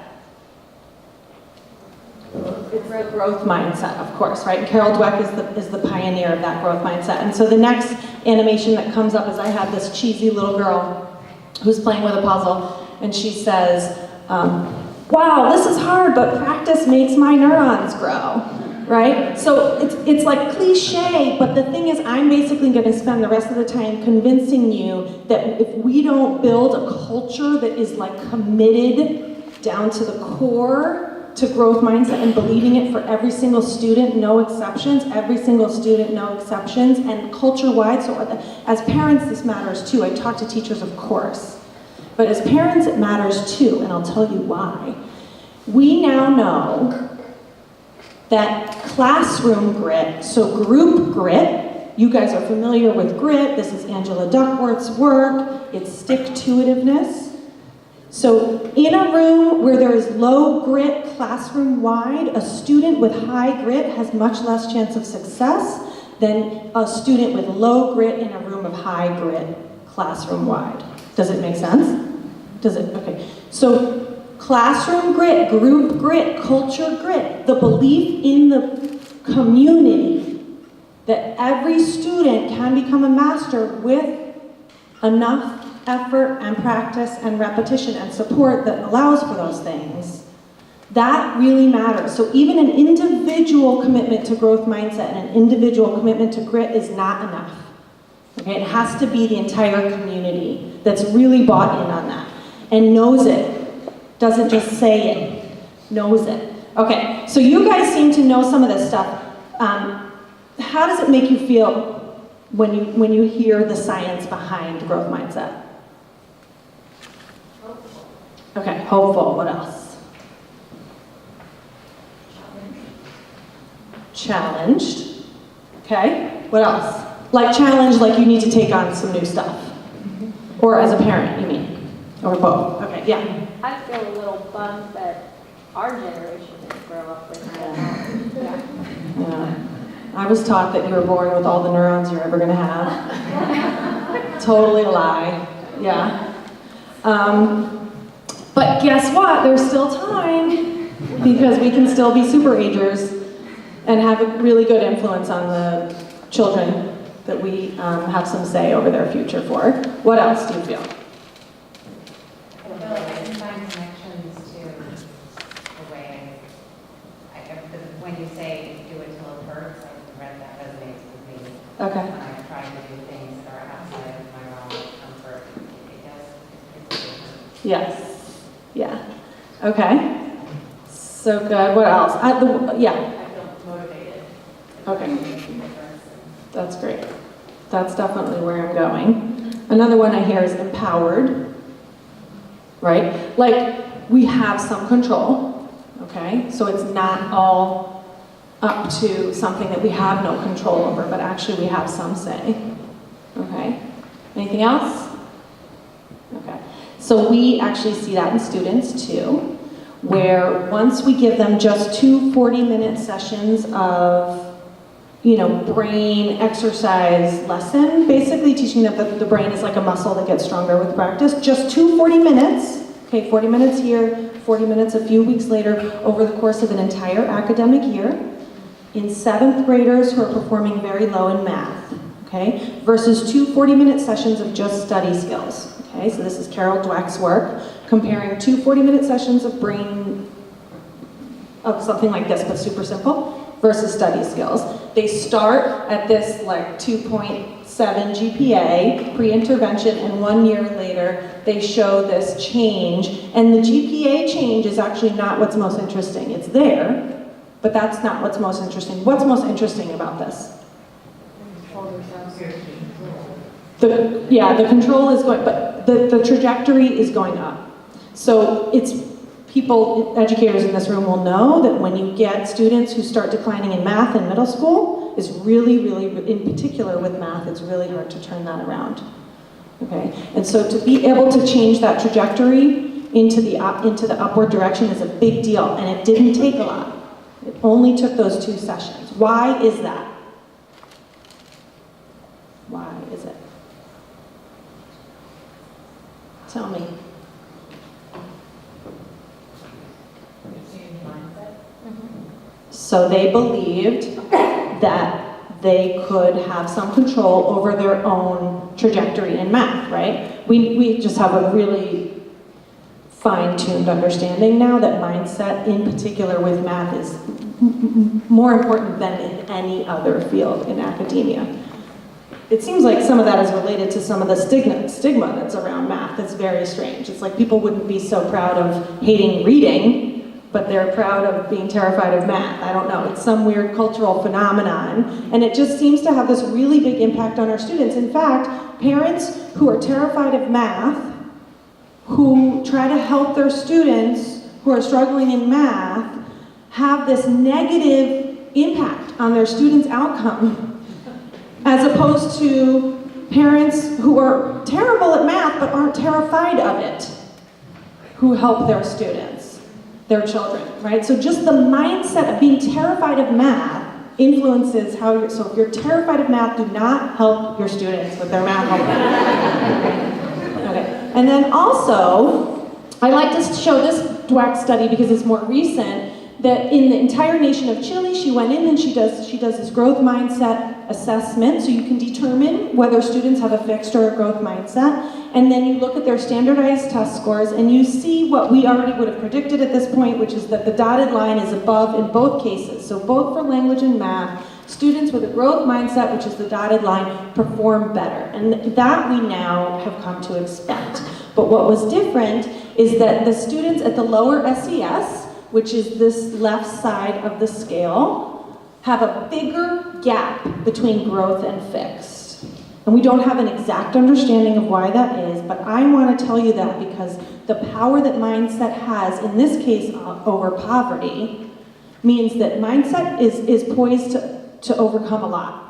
It's the growth mindset, of course, right? And Carol Dweck is the pioneer of that growth mindset. And so the next animation that comes up is I have this cheesy little girl who's playing with a puzzle, and she says, wow, this is hard, but practice makes my neurons grow, right? So it's like cliche, but the thing is, I'm basically going to spend the rest of the time convincing you that if we don't build a culture that is like committed down to the core to growth mindset and believing it for every single student, no exceptions, every single student, no exceptions, and culture-wide. So as parents, this matters too. I talk to teachers, of course. But as parents, it matters too, and I'll tell you why. We now know that classroom grit, so group grit, you guys are familiar with grit. This is Angela Duckworth's work. It's stick-to-itiveness. So in a room where there is low grit classroom-wide, a student with high grit has much less chance of success than a student with low grit in a room of high grit classroom-wide. Does it make sense? Does it? Okay. So classroom grit, group grit, culture grit, the belief in the community that every student can become a master with enough effort and practice and repetition and support that allows for those things, that really matters. So even an individual commitment to growth mindset and an individual commitment to grit is not enough. Okay, it has to be the entire community that's really bought in on that and knows it, doesn't just say it, knows it. Okay, so you guys seem to know some of this stuff. How does it make you feel when you hear the science behind growth mindset? Okay, hopeful. What else? Challenged. Okay, what else? Like challenged, like you need to take on some new stuff. Or as a parent, you mean? Or both? Okay, yeah. I feel a little bummed that our generation didn't grow up with that. Yeah. I was taught that you were born with all the neurons you're ever going to have. Totally a lie. Yeah. But guess what? There's still time because we can still be super agers and have a really good influence on the children that we have some say over their future for. What else do you feel? Well, I can find connections to the way, when you say do it till it hurts, I read that resonates with me. Okay. When I try to do things that are outside of my realm of comfort, it's different. Yes. Yeah. Okay. So good. What else? Yeah. I feel motivated. Okay. It makes a difference. That's great. That's definitely where I'm going. Another one I hear is empowered, right? Like, we have some control, okay? So it's not all up to something that we have no control over, but actually we have some say, okay? Anything else? Okay. So we actually see that in students too, where once we give them just 2 40-minute sessions of brain exercise lesson, basically teaching them that the brain is like a muscle that gets stronger with practice. Just 2 40 minutes, okay, 40 minutes here, 40 minutes a few weeks later, over the course of an entire academic year, in 7th graders who are performing very low in math, okay, versus 2 40-minute sessions of just study skills, okay? So this is Carol Dweck's work, comparing 2 40-minute sessions of brain, of something like this, but super simple, versus study skills. They start at this like 2.7 GPA pre-intervention, and 1 year later they show this change, and the GPA change is actually not what's most interesting. It's there, but that's not what's most interesting. What's most interesting about this? The control is going, but the trajectory is going up. So educators in this room will know that when you get students who start declining in math in middle school, is really, in particular with math, it's really hard to turn that around, okay? And so to be able to change that trajectory into the upward direction is a big deal, and it didn't take a lot. It only took those 2 sessions. Why is that? Why is it? Tell me. So they believed that they could have some control over their own trajectory in math, right? We just have a really fine-tuned understanding now that mindset, in particular with math, is more important than in any other field in academia. It seems like some of that is related to some of the stigma that's around math. It's very strange. It's like people wouldn't be so proud of hating reading, but they're proud of being terrified of math. I don't know, it's some weird cultural phenomenon, and it just seems to have this really big impact on our students. In fact, parents who are terrified of math, who try to help their students who are struggling in math, have this negative impact on their students' outcome, as opposed to parents who are terrible at math but aren't terrified of it, who help their students, their children, right? So just the mindset of being terrified of math influences how you're, so if you're terrified of math, do not help your students with their math homework. Okay. And then also, I like to show this Dweck study because it's more recent, that in the entire nation of Chile, she went in and she does this growth mindset assessment, so you can determine whether students have a fixed or a growth mindset, and then you look at their standardized test scores and you see what we already would have predicted at this point, which is that the dotted line is above in both cases. So both for language and math, students with a growth mindset, which is the dotted line, perform better, and that we now have come to expect. But what was different is that the students at the lower SES, which is this left side of the scale, have a bigger gap between growth and fixed. And we don't have an exact understanding of why that is, but I want to tell you that because the power that mindset has, in this case over poverty, means that mindset is poised to overcome a lot.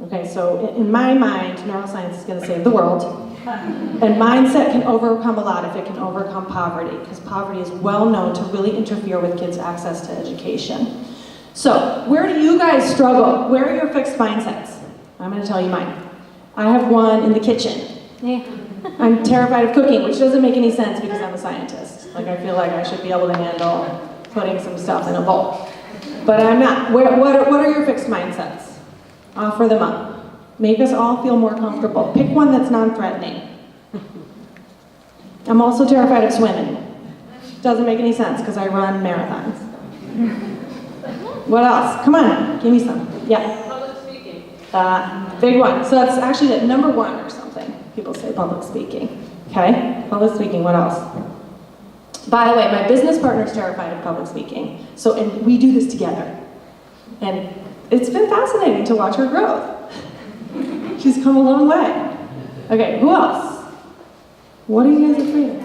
Okay, so in my mind, neuroscience is going to save the world. And mindset can overcome a lot if it can overcome poverty, because poverty is well known to really interfere with kids' access to education. So, where do you guys struggle? Where are your fixed mindsets? I'm going to tell you mine. I have one in the kitchen. I'm terrified of cooking, which doesn't make any sense because I'm a scientist. Like, I feel like I should be able to handle putting some stuff in a bowl. But I'm not. What are your fixed mindsets? Offer them up. Make us all feel more comfortable. Pick one that's non-threatening. I'm also terrified of swimming. Doesn't make any sense because I run marathons. What else? Come on, give me some. Yeah. Public speaking. Big one. So that's actually at number 1 or something. People say public speaking. Okay? Public speaking, what else? By the way, my business partner's terrified of public speaking. So, and we do this together. And it's been fascinating to watch her growth. She's come a long way. Okay, who else? What are you guys afraid of?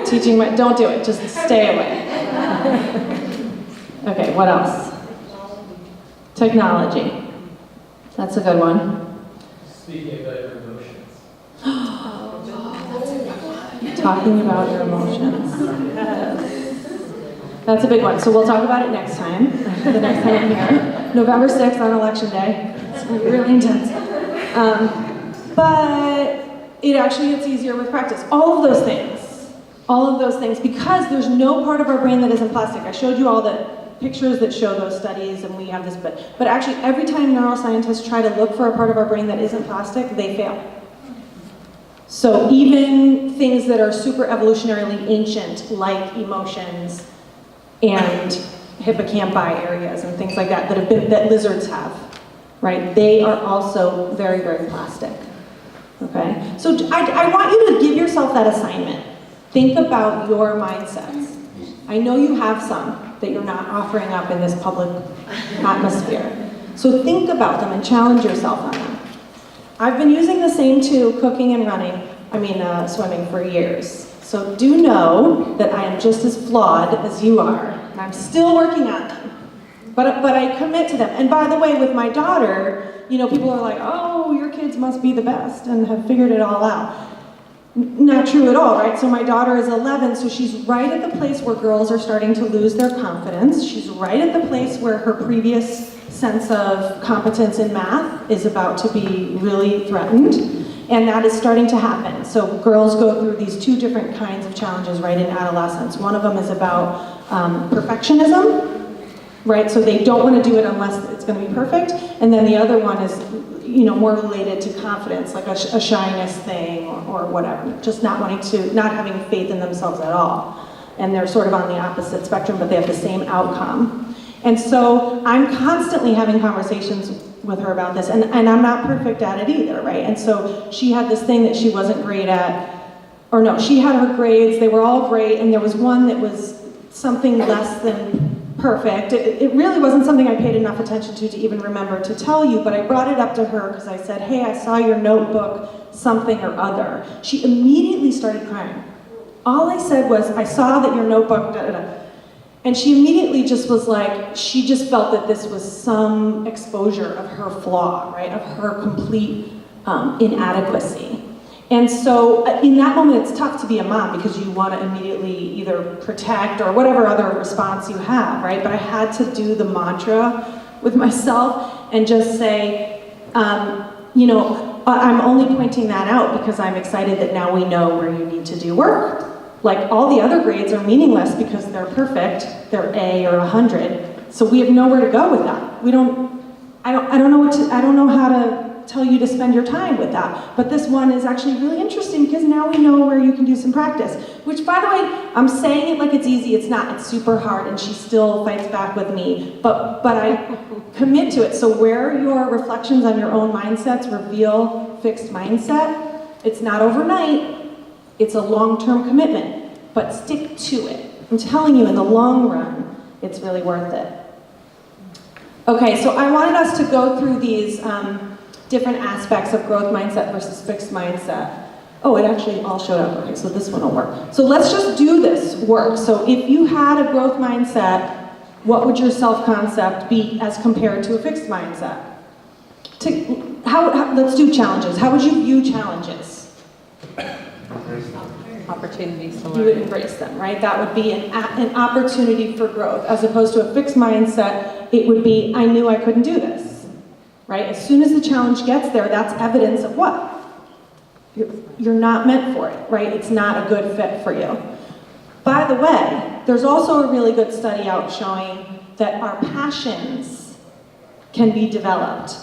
Teaching my, don't do it, just stay away. Okay, what else? Technology. That's a good one. Speaking about your emotions. Talking about your emotions. That's a big one. So we'll talk about it next time. The next time I'm here. November 6th on Election Day. It's going to be really intense. But it actually gets easier with practice. All of those things. All of those things. Because there's no part of our brain that isn't plastic. I showed you all the pictures that show those studies, and we have this, but actually every time neuroscientists try to look for a part of our brain that isn't plastic, they fail. So even things that are super evolutionarily ancient, like emotions and hippocampi areas and things like that, that lizards have, right? They are also very, very plastic. Okay? So I want you to give yourself that assignment. Think about your mindsets. I know you have some that you're not offering up in this public atmosphere. So think about them and challenge yourself on them. I've been using the same two, cooking and swimming for years. So do know that I am just as flawed as you are, and I'm still working on them. But I commit to them. And by the way, with my daughter, people are like, oh, your kids must be the best and have figured it all out. Not true at all, right? So my daughter is 11, so she's right at the place where girls are starting to lose their confidence. She's right at the place where her previous sense of competence in math is about to be really threatened, and that is starting to happen. So girls go through these two different kinds of challenges right in adolescence. One of them is about perfectionism, right? So they don't want to do it unless it's going to be perfect, and then the other one is more related to confidence, like a shyness thing or whatever, just not having faith in themselves at all. And they're sort of on the opposite spectrum, but they have the same outcome. And so I'm constantly having conversations with her about this, and I'm not perfect at it either, right? And so she had this thing that she wasn't great at, or no, she had her grades, they were all great, and there was one that was something less than perfect. It really wasn't something I paid enough attention to even remember to tell you, but I brought it up to her because I said, hey, I saw your notebook, something or other. She immediately started crying. All I said was, I saw that your notebook, da, da, da. And she immediately just was like, she just felt that this was some exposure of her flaw, right, of her complete inadequacy. And so in that moment, it's tough to be a mom because you want to immediately either protect or whatever other response you have, right? But I had to do the mantra with myself and just say, I'm only pointing that out because I'm excited that now we know where you need to do work. Like all the other grades are meaningless because they're perfect, they're A or 100. So we have nowhere to go with that. I don't know how to tell you to spend your time with that. But this one is actually really interesting because now we know where you can do some practice. Which, by the way, I'm saying it like it's easy. It's not. It's super hard, and she still fights back with me. But I commit to it. So where your reflections on your own mindsets reveal fixed mindset, it's not overnight. It's a long-term commitment. But stick to it. I'm telling you, in the long run, it's really worth it. Okay, so I wanted us to go through these different aspects of growth mindset versus fixed mindset. Oh, it actually all showed up. Okay, so this one will work. So let's just do this work. So if you had a growth mindset, what would your self-concept be as compared to a fixed mindset? Let's do challenges. How would you view challenges? Opportunities to You learn. would embrace them, right? That would be an opportunity for growth. As opposed to a fixed mindset, it would be, I knew I couldn't do this. Right? As soon as the challenge gets there, that's evidence of what? You're not meant for it, right? It's not a good fit for you. By the way, there's also a really good study out showing that our passions can be developed,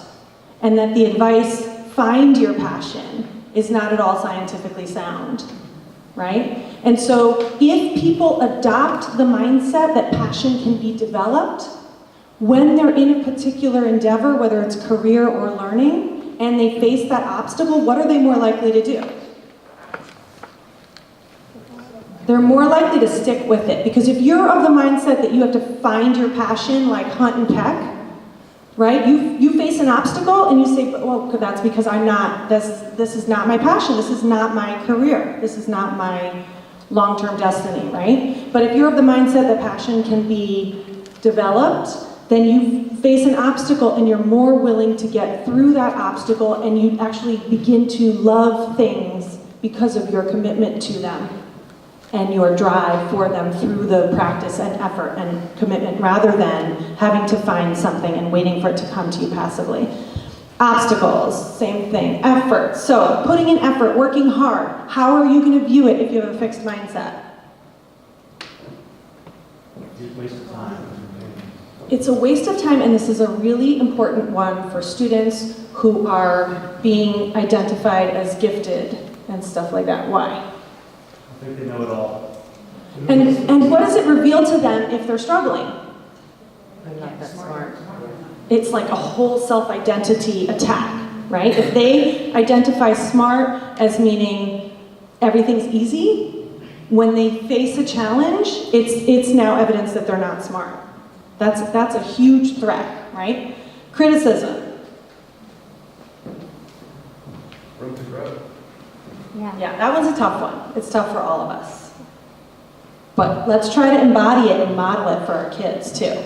and that the advice, find your passion, is not at all scientifically sound, right? And so if people adopt the mindset that passion can be developed, when they're in a particular endeavor, whether it's career or learning, and they face that obstacle, what are they more likely to do? They're more likely to stick with it. Because if you're of the mindset that you have to find your passion like hunt and peck, right? You face an obstacle and you say, well, that's because I'm not, this is not my passion, this is not my career, this is not my long-term destiny, right? But if you're of the mindset that passion can be developed, then you face an obstacle and you're more willing to get through that obstacle, and you actually begin to love things because of your commitment to them and your drive for them through the practice and effort and commitment, rather than having to find something and waiting for it to come to you passively. Obstacles, same thing. Effort. So putting in effort, working hard. How are you going to view it if you have a fixed mindset? Waste of time. It's a waste of time, and this is a really important one for students who are being identified as gifted and stuff like that. Why? I think they know it all. And what does it reveal to them if they're struggling? I'm not that smart. It's like a whole self-identity attack, right? If they identify smart as meaning everything's easy, when they face a challenge, it's now evidence that they're not smart. That's a huge threat, right? Criticism. Room to grow. Yeah, that one's a tough one. It's tough for all of us. But let's try to embody it and model it for our kids too.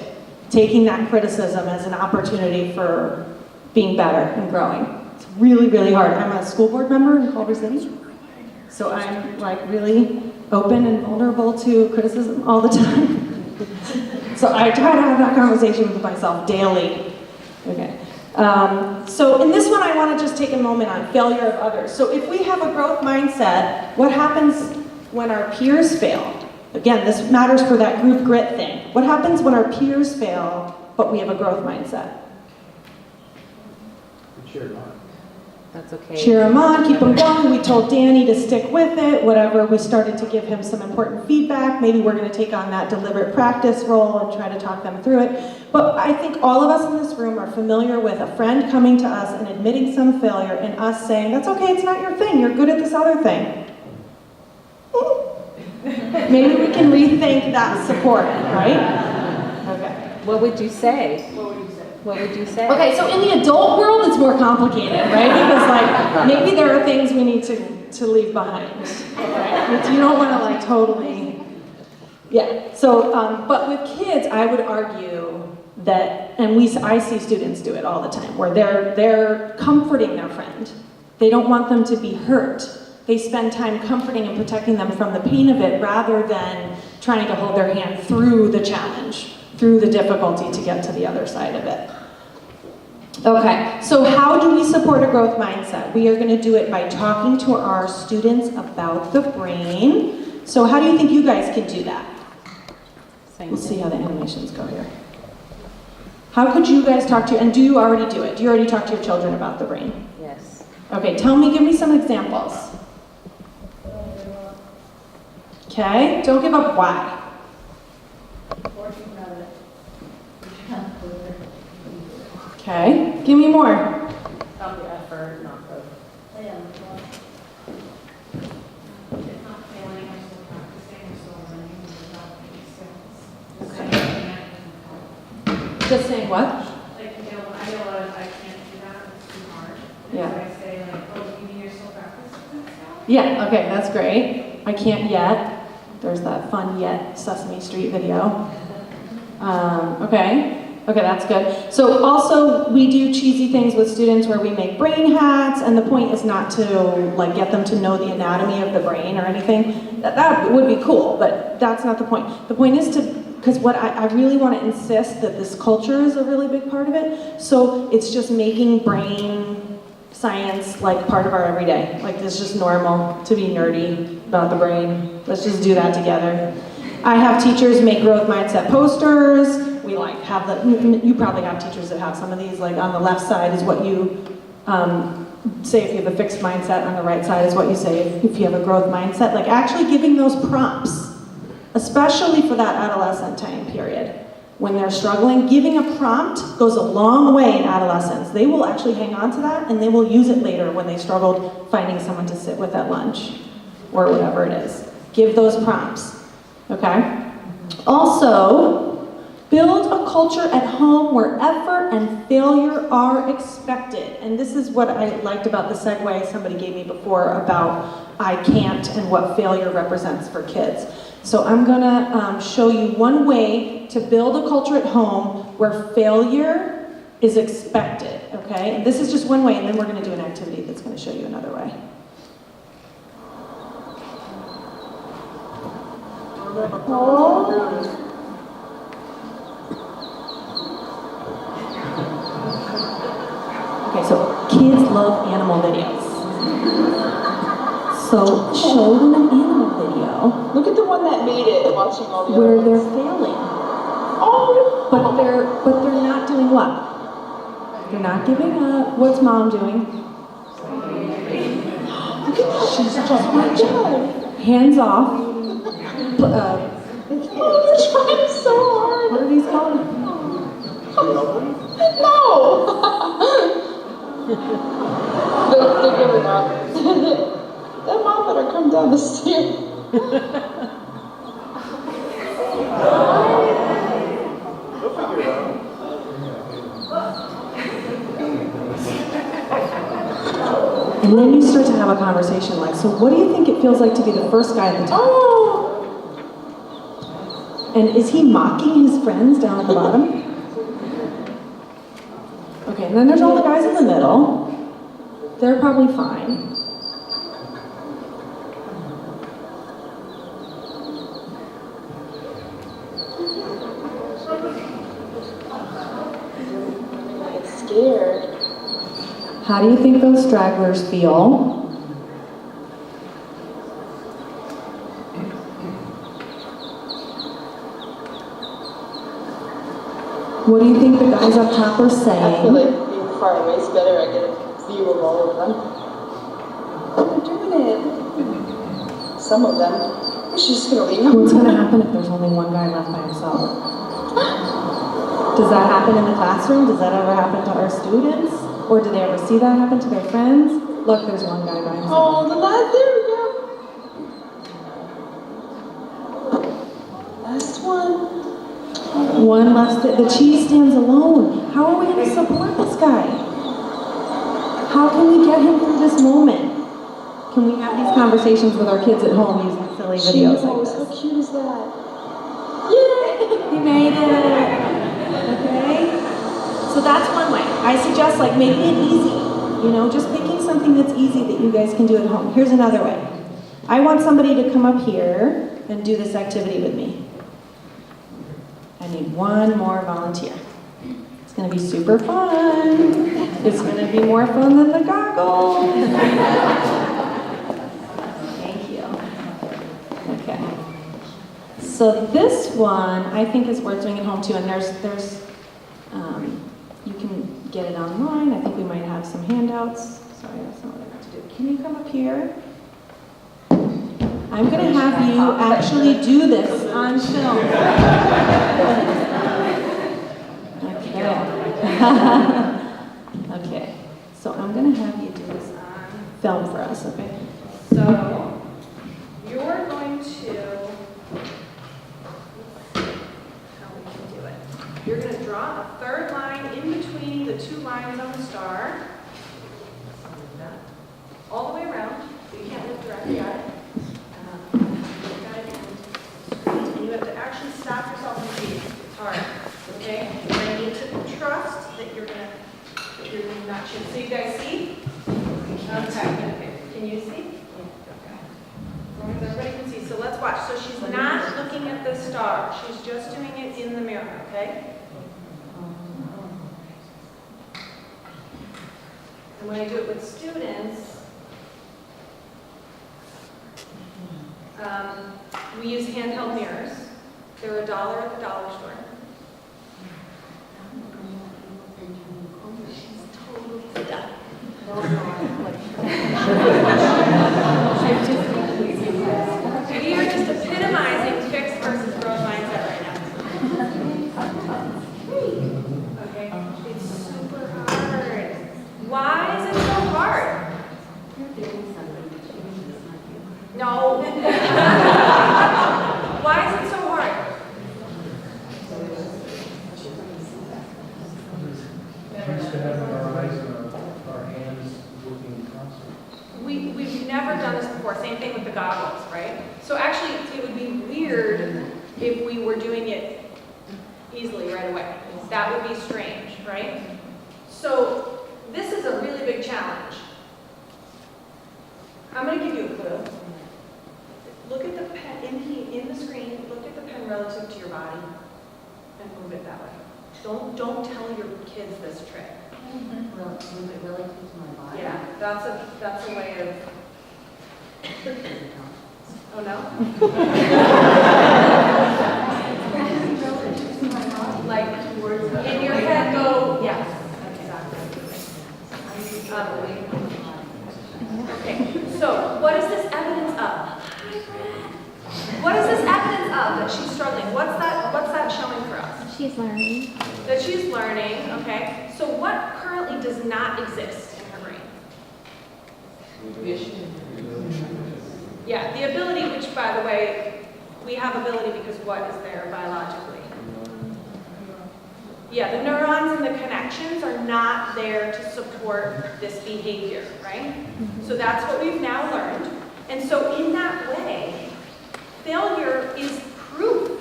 Taking that criticism as an opportunity for being better and growing. It's really, really hard. I'm a school board member in Culver City, so I'm like really open and vulnerable to criticism all the time. So I try to have that conversation with myself daily. Okay. So in this one, I want to just take a moment on failure of others. So if we have a growth mindset, what happens when our peers fail? Again, this matters for that group grit thing. What happens when our peers fail, but we have a growth mindset? Cheer them on. That's okay. Cheer them on, keep them going. We told Danny to stick with it, whatever. We started to give him some important feedback. Maybe we're going to take on that deliberate practice role and try to talk them through it. But I think all of us in this room are familiar with a friend coming to us and admitting some failure, and us saying, that's okay, it's not your thing, you're good at this other thing. Maybe we can rethink that support, right? Okay. What would you say? What would you say? Okay, so in the adult world, it's more complicated, right? Because like, maybe there are things we need to leave behind, right? You don't want to like totally, yeah. So, but with kids, I would argue that, and I see students do it all the time, where they're comforting their friend. They don't want them to be hurt. They spend time comforting and protecting them from the pain of it, rather than trying to hold their hand through the challenge, through the difficulty to get to the other side of it. Okay, so how do we support a growth mindset? We are going to do it by talking to our students about the brain. So how do you think you guys can do that? We'll see how the animations go here. How could you guys talk to, and do you already do it? Do you already talk to your children about the brain? Yes. Okay, give me some examples. Okay, don't give up. Why? Okay, give me more. About the effort, not the. It's not failing, we're still practicing, we're still learning, we're developing skills. Just saying what? Like, you know, I know I can't do that, it's too hard. Yeah. So I say like, oh, you mean you're still practicing this now? Yeah, okay, that's great. I can't yet. There's that fun yet Sesame Street video. Okay, that's good. So also we do cheesy things with students where we make brain hats, and the point is not to like get them to know the anatomy of the brain or anything. That would be cool, but that's not the point. The point is because what I really want to insist that this culture is a really big part of it. So it's just making brain science like part of our everyday. Like it's just normal to be nerdy about the brain. Let's just do that together. I have teachers make growth mindset posters. We like have you probably have teachers that have some of these, like on the left side is what you say if you have a fixed mindset, on the right side is what you say if you have a growth mindset. Like actually giving those prompts, especially for that adolescent time period. When they're struggling, giving a prompt goes a long way in adolescence. They will actually hang on to that and they will use it later when they struggled finding someone to sit with at lunch or whatever it is. Give those prompts, okay? Also, build a culture at home where effort and failure are expected. And this is what I liked about the segue somebody gave me before about I can't and what failure represents for kids. So I'm gonna show you one way to build a culture at home where failure is expected, okay? And this is just one way, and then we're gonna do an activity that's gonna show you another way. Okay, so kids love animal videos. So show them an animal video. Look at the one that made it, watching all the where other they're ones. failing. Oh! But they're not doing what? They're not giving up. What's mom doing? She's just watching. Hands off. Oh, you're trying so hard. What are these called? No! They're giving up. That mom better come down the stairs. And then you start to have a conversation like, so what do you think it feels like to be the first guy at the top? Oh! And is he mocking his friends down at the bottom? Okay, and then there's all the guys in the middle. They're probably fine. I'm scared. How do you think those stragglers feel? What do you think the guys up top are I feel saying? like being far away is better. I get a view of all of them. They're doing it. Some of them. She's just gonna leave. What's going to happen if there's only one guy left by himself? Does that happen in the classroom? Does that ever happen to our students? Or do they ever see that happen to their friends? Look, there's one guy by himself. Oh, the last, there we go. Last one. One less, the cheese stands alone. How are we going to support this guy? How can we get him through this moment? Can we have these conversations with our kids at home using silly videos like How this? cute is that? Yay! He made it. Okay? So that's one way. I suggest like making it easy. You know, just picking something that's easy that you guys can do at home. Here's another way. I want somebody to come up here and do this activity with me. I need one more volunteer. It's going to be super fun. It's going to be more fun than the goggles. Thank you. Okay. So this one I think is worth doing at home too, and there's you can get it online. I think we might have some handouts. Sorry, that's not what I meant to do. Can you come up here? I'm going to have you actually do this on film. Okay. Okay. So I'm going to have you do this on film for us, okay? So you're going to, how we can do it. You're going to draw a third line in between the two lines on the star. All the way around. So you can't look directly at it. And you have to actually stop yourself from reading. It's hard. Okay? You're going to need to trust that you're not shooting. So you guys see? Okay. Can you see? As long as everybody can see. So let's watch. So she's not looking at the star. She's just doing it in the mirror, okay? And when I do it with students, we use handheld mirrors. They're $1 at the dollar store. Totally done. We are just epitomizing fixed versus growth mindset right now. Okay, it's super hard. Why is it so hard? No. Why is it so hard? We used to have our eyes and our hands looking constantly. We've never done this before. Same thing with the goggles, right? So actually, it would be weird if we were doing it easily right away. That would be strange, right? So this is a really big challenge. I'm going to give you a clue. Look at the pen in the screen. Look at the pen relative to your body, and move it that way. Don't tell your kids this trick. Move it relative to my body. Yeah, that's a way of. Oh no. Like in your head, go yes. Exactly. Okay. So what is this evidence of? What is this evidence of that she's struggling? What's that showing for us? She's learning. That she's learning, okay. So what currently does not exist in her brain? Yeah, the ability, which by the way, we have ability because what is there biologically? Yeah, the neurons and the connections are not there to support this behavior, right? So that's what we've now learned. And so in that way, failure is proof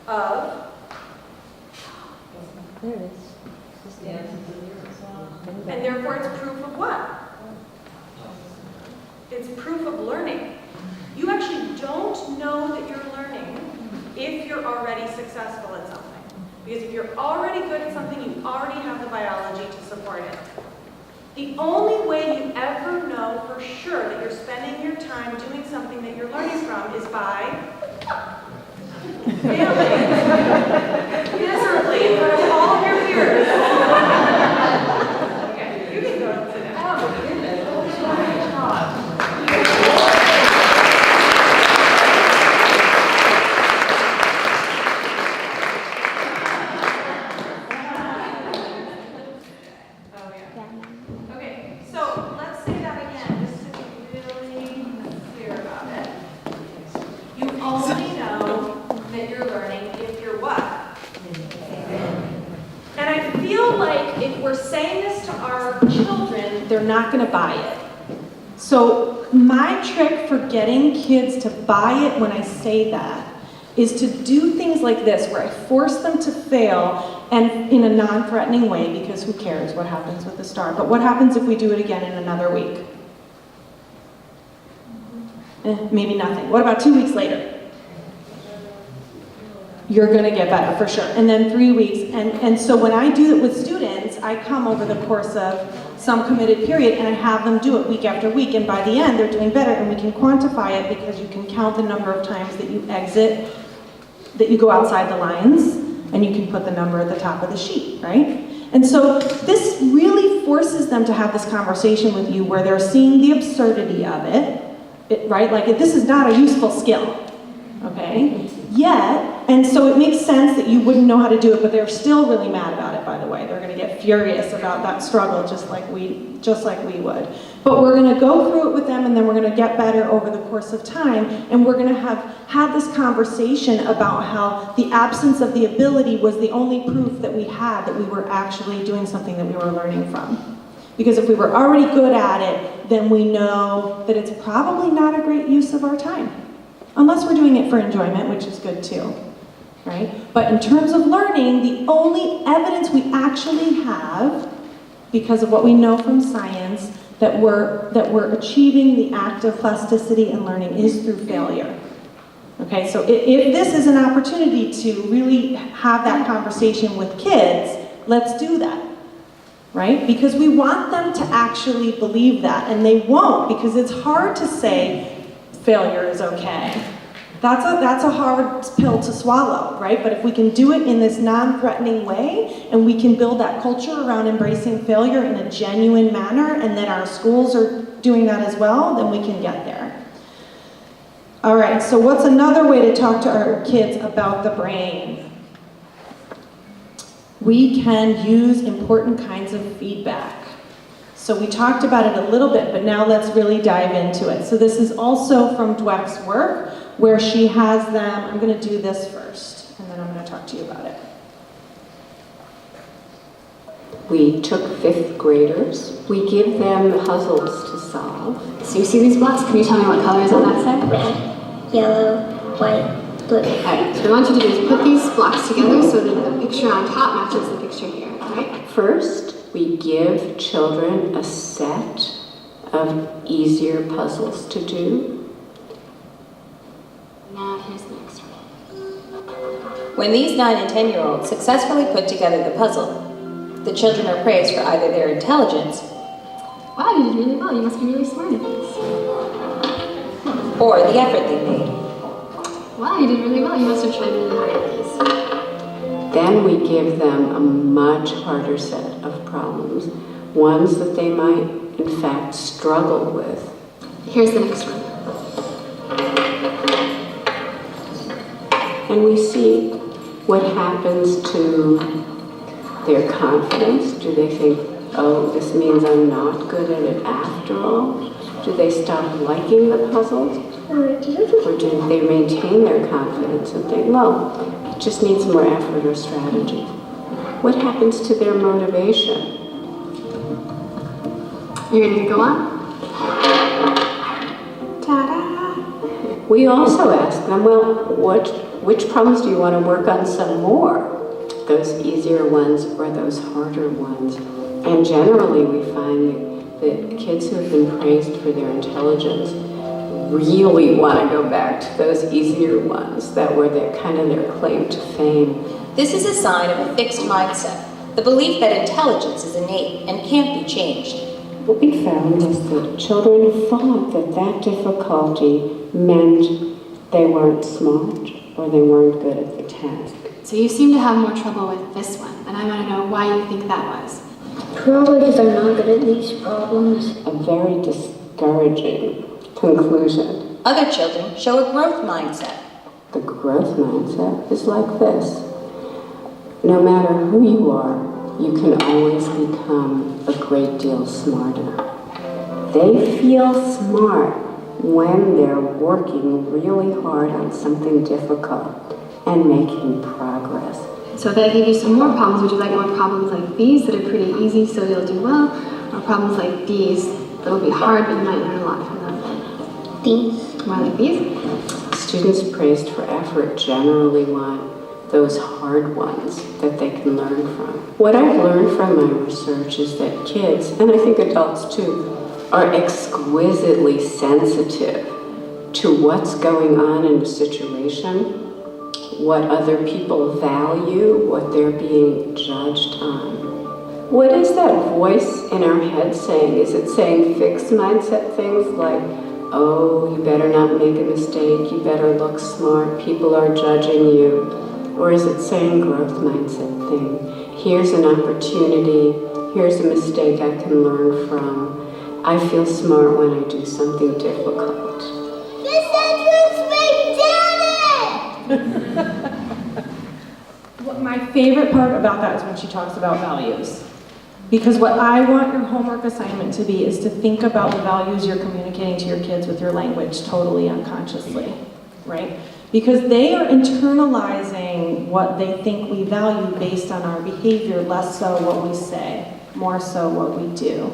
of. There it is. And therefore it's proof of what? It's proof of learning. You actually don't know that you're learning if you're already successful at something. Because if you're already good at something, you already have the biology to support it. The only way you ever know for sure that you're spending your time doing something that you're learning from is by failing miserably in front of all of your peers. Okay, you can go sit down. Oh, my goodness. Oh, yeah. Okay, so let's say that again, just to be really clear about it. You only know that you're learning if you're what? And I feel like if we're saying this to our children, They're not going to buy it. So my trick for getting kids to buy it when I say that is to do things like this, where I force them to fail and in a non-threatening way, because who cares what happens with the star? But what happens if we do it again in another week? Maybe nothing. What about 2 weeks later? You're going to get better for sure. And then 3 weeks. And so when I do it with students, I come over the course of some committed period and I have them do it week after week. And by the end, they're doing better. And we can quantify it because you can count the number of times that you exit, that you go outside the lines, and you can put the number at the top of the sheet, right? And so this really forces them to have this conversation with you where they're seeing the absurdity of it, right? Like, this is not a useful skill, okay? Yet, and so it makes sense that you wouldn't know how to do it, but they're still really mad about it, by the way. They're going to get furious about that struggle just like we would. But we're going to go through it with them, and then we're going to get better over the course of time, and we're going to have this conversation about how the absence of the ability was the only proof that we had that we were actually doing something that we were learning from. Because if we were already good at it, then we know that it's probably not a great use of our time. Unless we're doing it for enjoyment, which is good too, right? But in terms of learning, the only evidence we actually have, because of what we know from science, that we're achieving the act of plasticity and learning is through failure. Okay, so if this is an opportunity to really have that conversation with kids, let's do that. right? Because we want them to actually believe that, and they won't, because it's hard to say failure is okay. That's a hard pill to swallow, right? But if we can do it in this non-threatening way, and we can build that culture around embracing failure in a genuine manner, and then our schools are doing that as well, then we can get there. All right, so what's another way to talk to our kids about the brain? We can use important kinds of feedback. So we talked about it a little bit, but now let's really dive into it. So this is also from Dweck's work, where she has them, I'm going to do this first, and then I'm going to talk to you about it. We took 5th graders. We give them puzzles to solve. So you see these blocks? Can you tell me what colors on that set? Red, yellow, white, blue. Alright, so what I want you to do is put these blocks together so that the picture on top matches the picture here, right? First, we give children a set of easier puzzles to do. Now here's the next one. When these 9 and 10-year-olds successfully put together the puzzle, the children are praised for either their intelligence, Wow, you did really well. You must be really smart at this. or the effort they made. Wow, you did really well. You must have tried really hard at these. Then we give them a much harder set of problems, ones that they might, in fact, struggle with. Here's the next one. And we see what happens to their confidence. Do they think, oh, this means I'm not good at it after all? Do they stop liking the puzzles? Or do they maintain their confidence and think, well, it just needs more effort or strategy? What happens to their motivation? You ready to go on? Ta-da! We also ask them, well, which problems do you want to work on some more? Those easier ones or those harder ones? And generally we find that kids who have been praised for their intelligence really want to go back to those easier ones that were their claim to fame. This is a sign of a fixed mindset, the belief that intelligence is innate and can't be changed. What we found was that children thought that difficulty meant they weren't smart or they weren't good at the task. So you seem to have more trouble with this one, and I want to know why you think that was. Probably because I'm not good at these problems. A very discouraging conclusion. Other children show a growth mindset. The growth mindset is like this. No matter who you are, you can always become a great deal smarter. They feel smart when they're working really hard on something difficult and making progress. So if I give you some more problems, would you like more problems like these that are pretty easy so you'll do well, or problems like these that will be hard but you might learn a lot from them? These. More like these? Students praised for effort generally want those hard ones that they can learn from. What I've learned from my research is that kids, and I think adults too, are exquisitely sensitive to what's going on in a situation, what other people value, what they're being judged on. What is that voice in our head saying? Is it saying fixed mindset things like, oh, you better not make a mistake, you better look smart, people are judging you? Or is it saying growth mindset thing? Here's an opportunity, here's a mistake I can learn from. I feel smart when I do something difficult. This entrance made Janet! What my favorite part about that is when she talks about values. Because what I want your homework assignment to be is to think about the values you're communicating to your kids with your language totally unconsciously, right? Because they are internalizing what they think we value based on our behavior, less so what we say, more so what we do.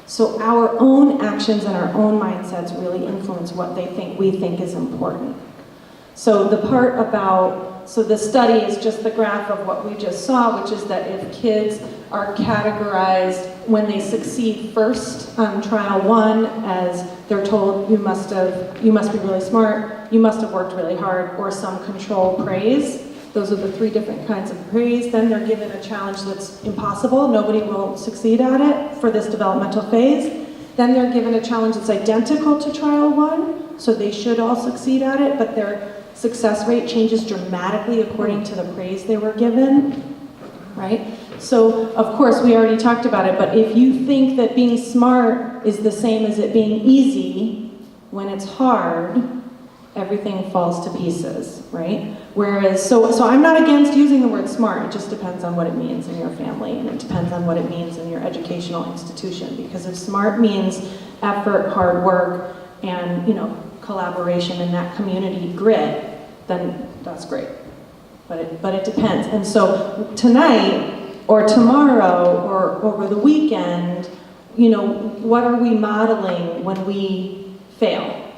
So our own actions and our own mindsets really influence what we think is important. So the part about, so the study is just the graph of what we just saw, which is that if kids are categorized when they succeed first on trial 1 as they're told you must be really smart, you must have worked really hard, or some control praise, Those are the 3 different kinds of praise. Then they're given a challenge that's impossible. Nobody will succeed at it for this developmental phase. Then they're given a challenge that's identical to trial 1, so they should all succeed at it, but their success rate changes dramatically according to the praise they were given, right? So, of course, we already talked about it, but if you think that being smart is the same as it being easy, when it's hard, everything falls to pieces, right? Whereas, so I'm not against using the word smart, it just depends on what it means in your family, and it depends on what it means in your educational institution, because if smart means effort, hard work, and, you know, collaboration in that community grit, then that's great. But it depends. And so tonight, or tomorrow, or over the weekend, you know, what are we modeling when we fail?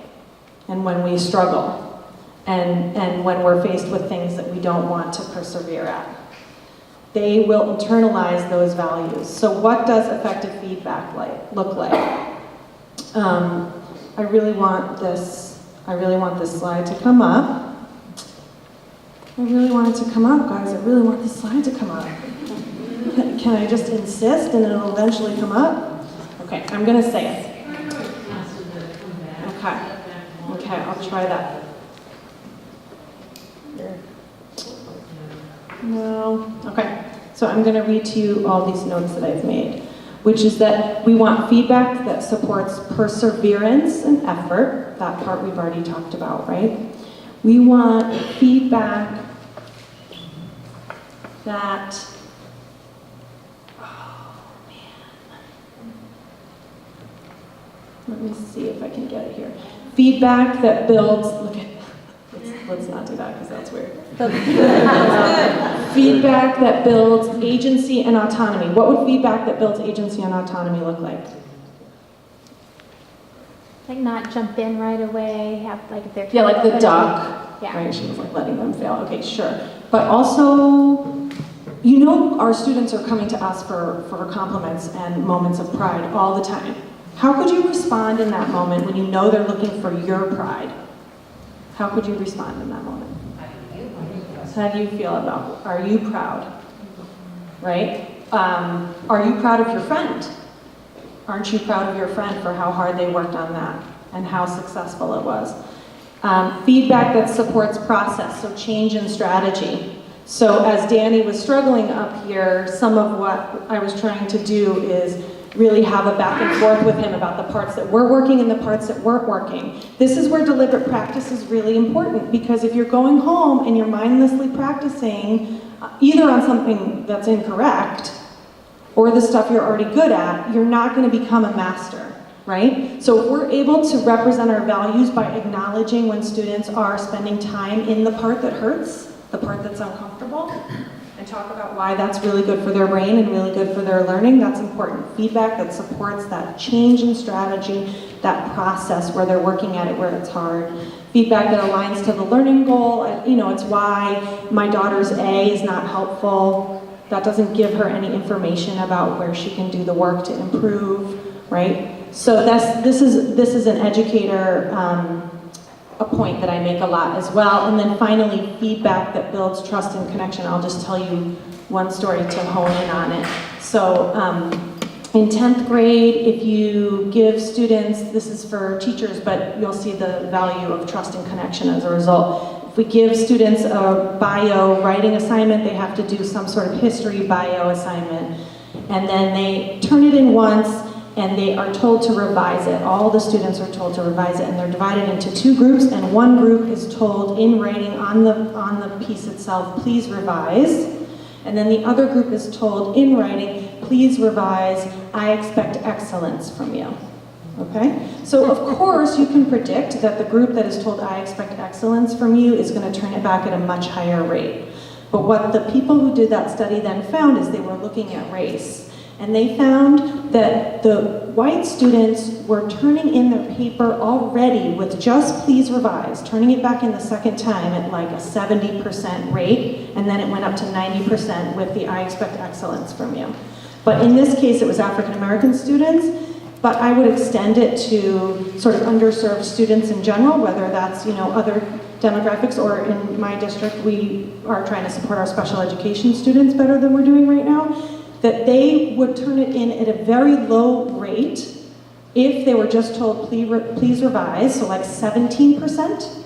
And when we struggle? And when we're faced with things that we don't want to persevere at? They will internalize those values. So what does effective feedback look like? I really want this slide to come up. I really want it to come up, guys. I really want this slide to come up. Can I just insist and it'll eventually come up? Okay, I'm gonna say it. Okay, I'll try that. No, okay. So I'm gonna read to you all these notes that I've made, which is that we want feedback that supports perseverance and effort. That part we've already talked about, right? We want feedback that, let me see if I can get it here. Feedback that builds, let's not do that because that's weird. Feedback that builds agency and autonomy. What would feedback that builds agency and autonomy look like? Like not jump in right away, have like if they're Yeah, like the duck, yeah. right? She was like letting them fail. Okay, sure. But also, you know, our students are coming to us for compliments and moments of pride all the time. How could you respond in that moment when you know they're looking for your pride? How could you respond in that moment? How do you feel about, are you proud? Right? Are you proud of your friend? Aren't you proud of your friend for how hard they worked on that and how successful it was? Feedback that supports process, so change in strategy. So as Danny was struggling up here, some of what I was trying to do is really have a back and forth with him about the parts that were working and the parts that weren't working. This is where deliberate practice is really important, because if you're going home and you're mindlessly practicing either on something that's incorrect or the stuff you're already good at, you're not going to become a master, right? So if we're able to represent our values by acknowledging when students are spending time in the part that hurts, the part that's uncomfortable, and talk about why that's really good for their brain and really good for their learning, that's important. Feedback that supports that change in strategy, that process where they're working at it where it's hard. Feedback that aligns to the learning goal. You know, it's why my daughter's A is not helpful. That doesn't give her any information about where she can do the work to improve, right? So this is an educator a point that I make a lot as well. And then finally, feedback that builds trust and connection. I'll just tell you one story to hone in on it. So in 10th grade, if you give students, this is for teachers, but you'll see the value of trust and connection as a result. If we give students a bio writing assignment, they have to do some sort of history bio assignment. And then they turn it in once, and they are told to revise it. All the students are told to revise it, and they're divided into 2 groups, and one group is told in writing on the piece itself, please revise. And then the other group is told in writing, please revise, I expect excellence from you. Okay? So of course you can predict that the group that is told I expect excellence from you is going to turn it back at a much higher rate. But what the people who did that study then found is they were looking at race. And they found that the white students were turning in their paper already with just please revise, turning it back in the second time at like a 70% rate, and then it went up to 90% with the I expect excellence from you. But in this case, it was African American students, but I would extend it to sort of underserved students in general, whether that's, you know, other demographics, or in my district, we are trying to support our special education students better than we're doing right now, that they would turn it in at a very low rate if they were just told, please revise, so like 17%,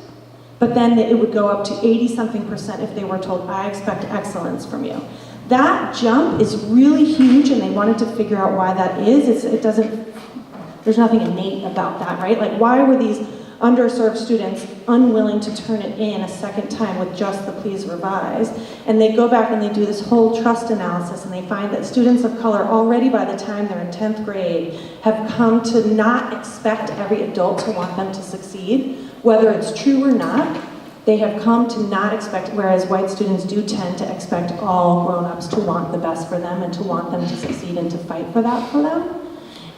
but then it would go up to 80-something% if they were told, I expect excellence from you. That jump is really huge, and they wanted to figure out why that is. There's nothing innate about that, right? Like, why were these underserved students unwilling to turn it in a second time with just the please revise? And they go back and they do this whole trust analysis, and they find that students of color already by the time they're in 10th grade have come to not expect every adult to want them to succeed, whether it's true or not. They have come to not expect, whereas white students do tend to expect all grown-ups to want the best for them and to want them to succeed and to fight for that for them.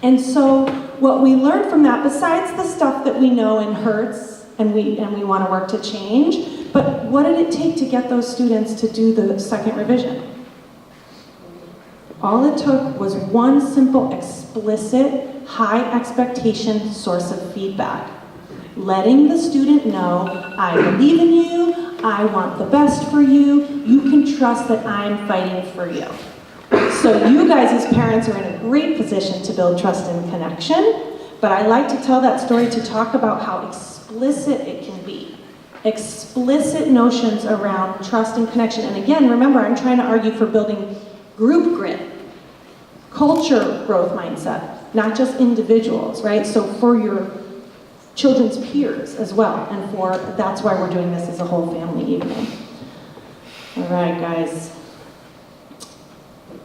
And so what we learned from that, besides the stuff that we know and hurts and we want to work to change, but what did it take to get those students to do the second revision? All it took was one simple, explicit, high expectation source of feedback. Letting the student know, I believe in you, I want the best for you, you can trust that I'm fighting for you. So you guys as parents are in a great position to build trust and connection, but I like to tell that story to talk about how explicit it can be. Explicit notions around trust and connection. And again, remember, I'm trying to argue for building group grit, culture growth mindset, not just individuals, right? So for your children's peers as well, and that's why we're doing this as a whole family evening. All right, guys.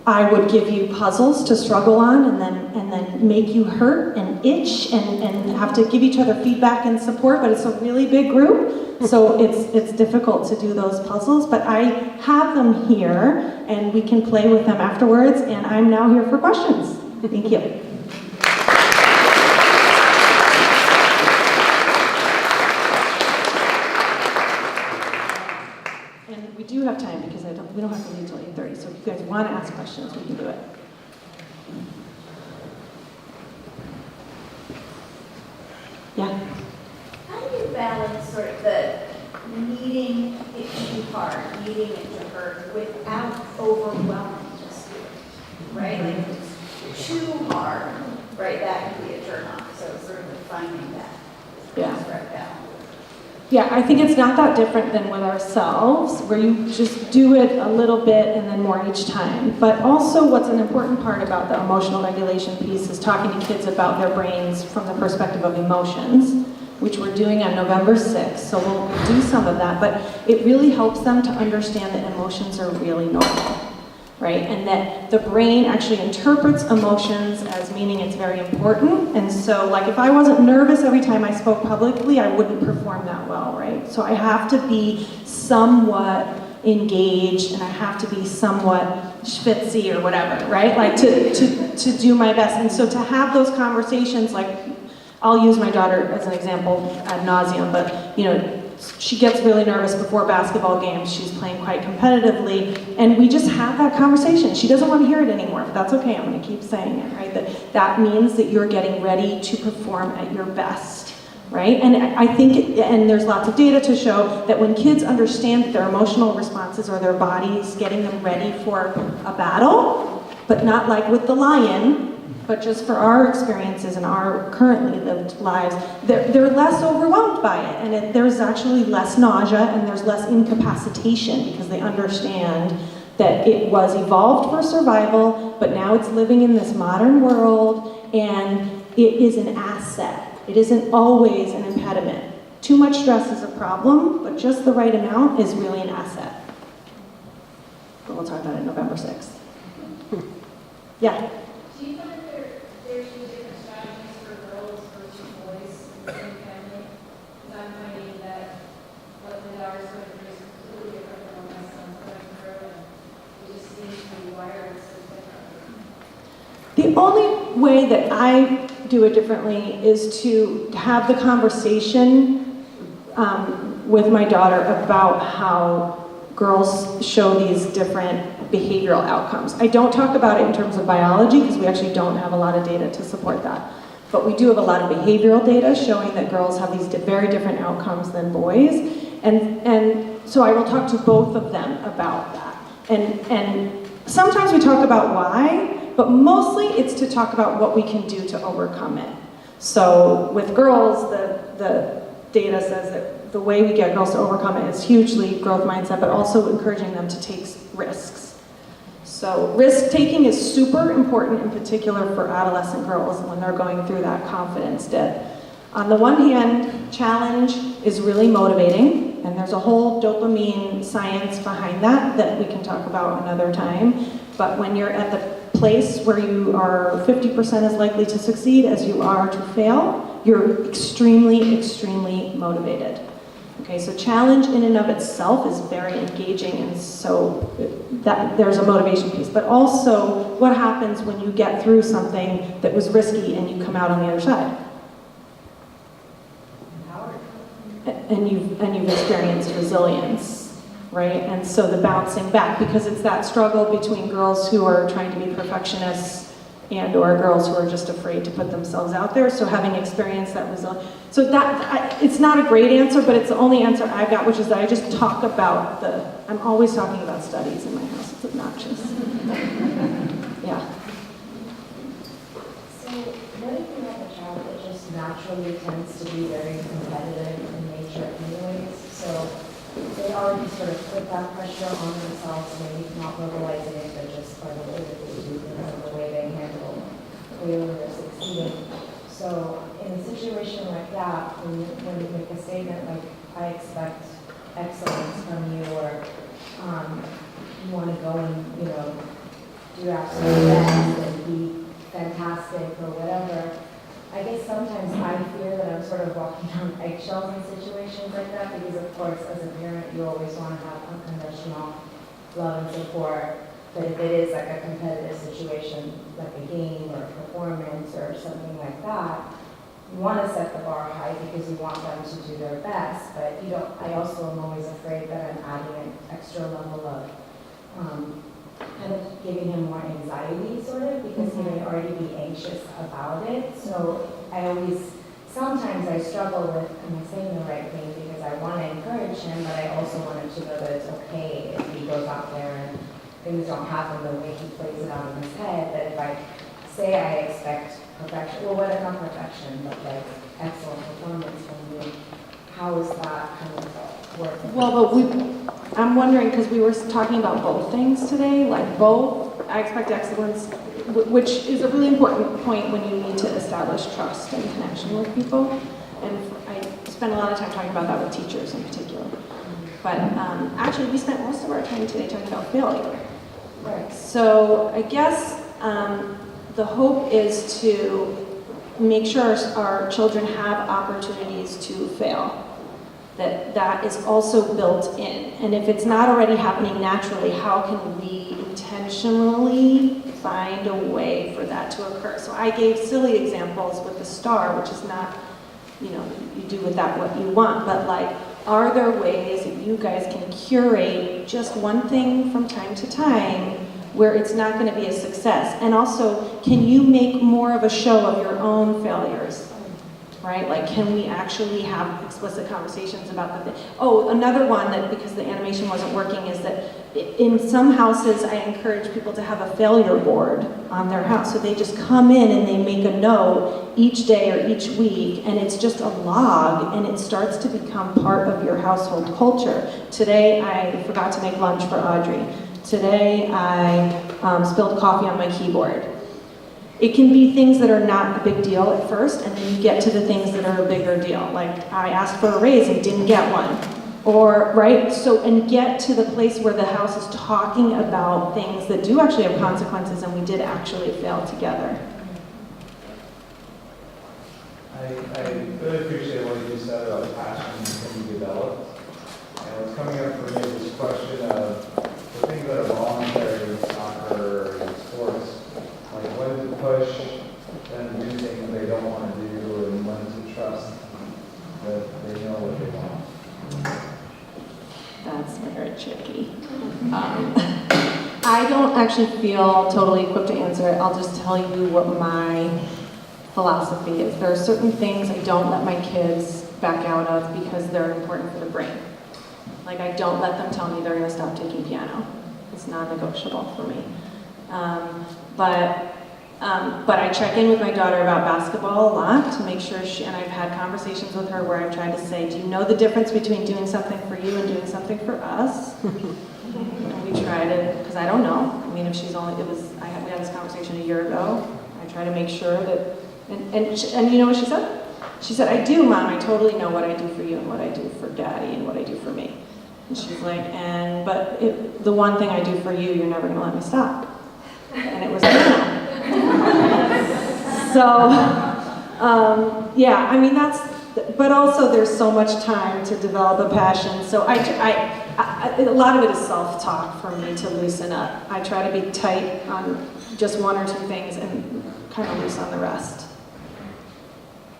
I would give you puzzles to struggle on and then make you hurt and itch and have to give each other feedback and support, but it's a really big group, so it's difficult to do those puzzles, but I have them here and we can play with them afterwards, and I'm now here for questions. Thank you. And we do have time because we don't have to leave until 8:30, so if you guys want to ask questions, we can do it. Yeah? How do you balance sort of the needing it too hard, needing it to hurt, without overwhelming the student, right? Like, if it's too hard, right, that can be a turn off, so sort of finding that correct balance. Yeah, I think it's not that different than with ourselves, where you just do it a little bit and then more each time. But also what's an important part about the emotional regulation piece is talking to kids about their brains from the perspective of emotions, which we're doing on November 6th, so we'll do some of that. But it really helps them to understand that emotions are really normal, right? And that the brain actually interprets emotions as meaning it's very important. And so, like, if I wasn't nervous every time I spoke publicly, I wouldn't perform that well, right? So I have to be somewhat engaged, and I have to be somewhat schwitzy or whatever, right? Like, to do my best. And so to have those conversations, like, I'll use my daughter as an example ad nauseum, but, you know, she gets really nervous before basketball games. She's playing quite competitively, and we just have that conversation. She doesn't want to hear it anymore, but that's okay. I'm going to keep saying it, right? That means that you're getting ready to perform at your best, right? And I think, and there's lots of data to show that when kids understand their emotional responses or their bodies getting them ready for a battle, but not like with the lion, but just for our experiences and our currently lived lives, they're less overwhelmed by it, and there's actually less nausea and there's less incapacitation because they understand that it was evolved for survival, but now it's living in this modern world, and it is an asset. It isn't always an impediment. Too much stress is a problem, but just the right amount is really an asset. But we'll talk about it November 6th. Yeah? Do you find there should be different strategies for girls versus boys in the same family? Because I'm finding that what my daughter's going through is completely different than what my son's going through, and we just seem to be wired so differently. The only way that I do it differently is to have the conversation with my daughter about how girls show these different behavioral outcomes. I don't talk about it in terms of biology because we actually don't have a lot of data to support that. But we do have a lot of behavioral data showing that girls have these very different outcomes than boys. And so I will talk to both of them about that. And sometimes we talk about why, but mostly it's to talk about what we can do to overcome it. So with girls, the data says that the way we get girls to overcome it is hugely growth mindset, but also encouraging them to take risks. So risk taking is super important, in particular for adolescent girls when they're going through that confidence dip. On the one hand, challenge is really motivating, and there's a whole dopamine science behind that we can talk about another time. But when you're at the place where you are 50% as likely to succeed as you are to fail, you're extremely, extremely motivated. Okay, so challenge in and of itself is very engaging, and so that there's a motivation piece. But also, what happens when you get through something that was risky and you come out on the other side? And you've experienced resilience, right? And so the bouncing back, because it's that struggle between girls who are trying to be perfectionists and or girls who are just afraid to put themselves out there. So having experienced that resilience, so that it's not a great answer, but it's the only answer I've got, which is that I just talk about I'm always talking about studies in my house. It's obnoxious. Yeah. So what if you have a child that just naturally tends to be very competitive in nature anyways? So they already sort of put that pressure on themselves, maybe not verbalizing it, but just by the way that they do things and the way they handle failure or succeeding. So in a situation like that, when you make a statement like, I expect excellence from you, or you want to go and, do your absolute best and be fantastic or whatever, I guess sometimes I fear that I'm sort of walking on eggshells in situations like that, because of course as a parent you always want to have unconditional love and support, but if it is like a competitive situation, like a game or a performance or something like that, you want to set the bar high because you want them to do their best, but I also am always afraid that I'm adding an extra level of kind of giving him more anxiety, sort of, because he may already be anxious about it. So sometimes I struggle with, am I saying the right thing? Because I want to encourage him, but I also want him to know that it's okay if he goes out there and things don't happen the way he plays it out in his head. That if I say I expect perfection, well, what if not perfection, but like excellent performance from you, how is that kind of working? Well, but I'm wondering, because we were talking about both things today, like both, I expect excellence, which is a really important point when you need to establish trust and connection with people. And I spend a lot of time talking about that with teachers in particular. But actually, we spent most of our time today talking about failure. Right. So I guess the hope is to make sure our children have opportunities to fail. That is also built in. And if it's not already happening naturally, how can we intentionally find a way for that to occur? So I gave silly examples with the star, which is not, you do with that what you want, but like, are there ways that you guys can curate just one thing from time to time where it's not going to be a success? And also, can you make more of a show of your own failures? Right? Like, can we actually have explicit conversations about the thing? Oh, another one that, because the animation wasn't working, is that in some houses, I encourage people to have a failure board on their house. So they just come in and they make a note each day or each week, and it's just a log, and it starts to become part of your household culture. Today, I forgot to make lunch for Audrey. Today, I spilled coffee on my keyboard. It can be things that are not a big deal at first, and then you get to the things that are a bigger deal. Like, I asked for a raise and didn't get one. Or, right? So, and get to the place where the house is talking about things that do actually have consequences, and we did actually fail together. I really appreciate what you said about passion can be developed. And what's coming up for me is this question of the things that are voluntary, soccer, and sports. Like, when to push them to do things they don't want to do, and when to trust that they know what they want. That's very tricky. I don't actually feel totally equipped to answer it. I'll just tell you what my philosophy is. There are certain things I don't let my kids back out of because they're important for the brain. Like, I don't let them tell me they're gonna stop taking piano. It's non-negotiable for me. But I check in with my daughter about basketball a lot to make sure and I've had conversations with her where I'm trying to say, do you know the difference between doing something for you and doing something for us? And we try to, because I don't know. I mean, if she's only, we had this conversation a year ago. I try to make sure that, and you know what she said? She said, I do, Mom, I totally know what I do for you and what I do for Daddy and what I do for me. And she's like, but the one thing I do for you, you're never gonna let me stop. And it was piano. So, yeah, I mean, but also there's so much time to develop a passion. So a lot of it is self-talk for me to loosen up. I try to be tight on just one or two things and kind of loose on the rest.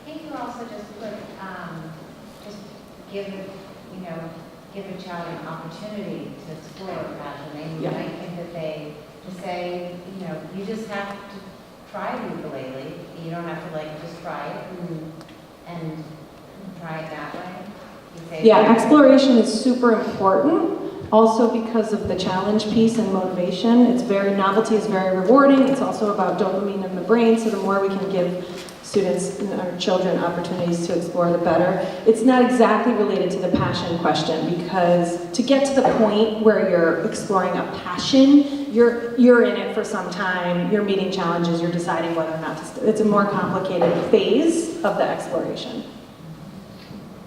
I think you also just put, just give a child an opportunity to explore a passion. They might think that to say, you just have to try the ukulele. You don't have to just try it and try it that way. Yeah, exploration is super important. Also because of the challenge piece and motivation. Novelty is very rewarding. It's also about dopamine in the brain. So the more we can give students or children opportunities to explore, the better. It's not exactly related to the passion question because to get to the point where you're exploring a passion, you're in it for some time, you're meeting challenges, you're deciding whether or not to, it's a more complicated phase of the exploration.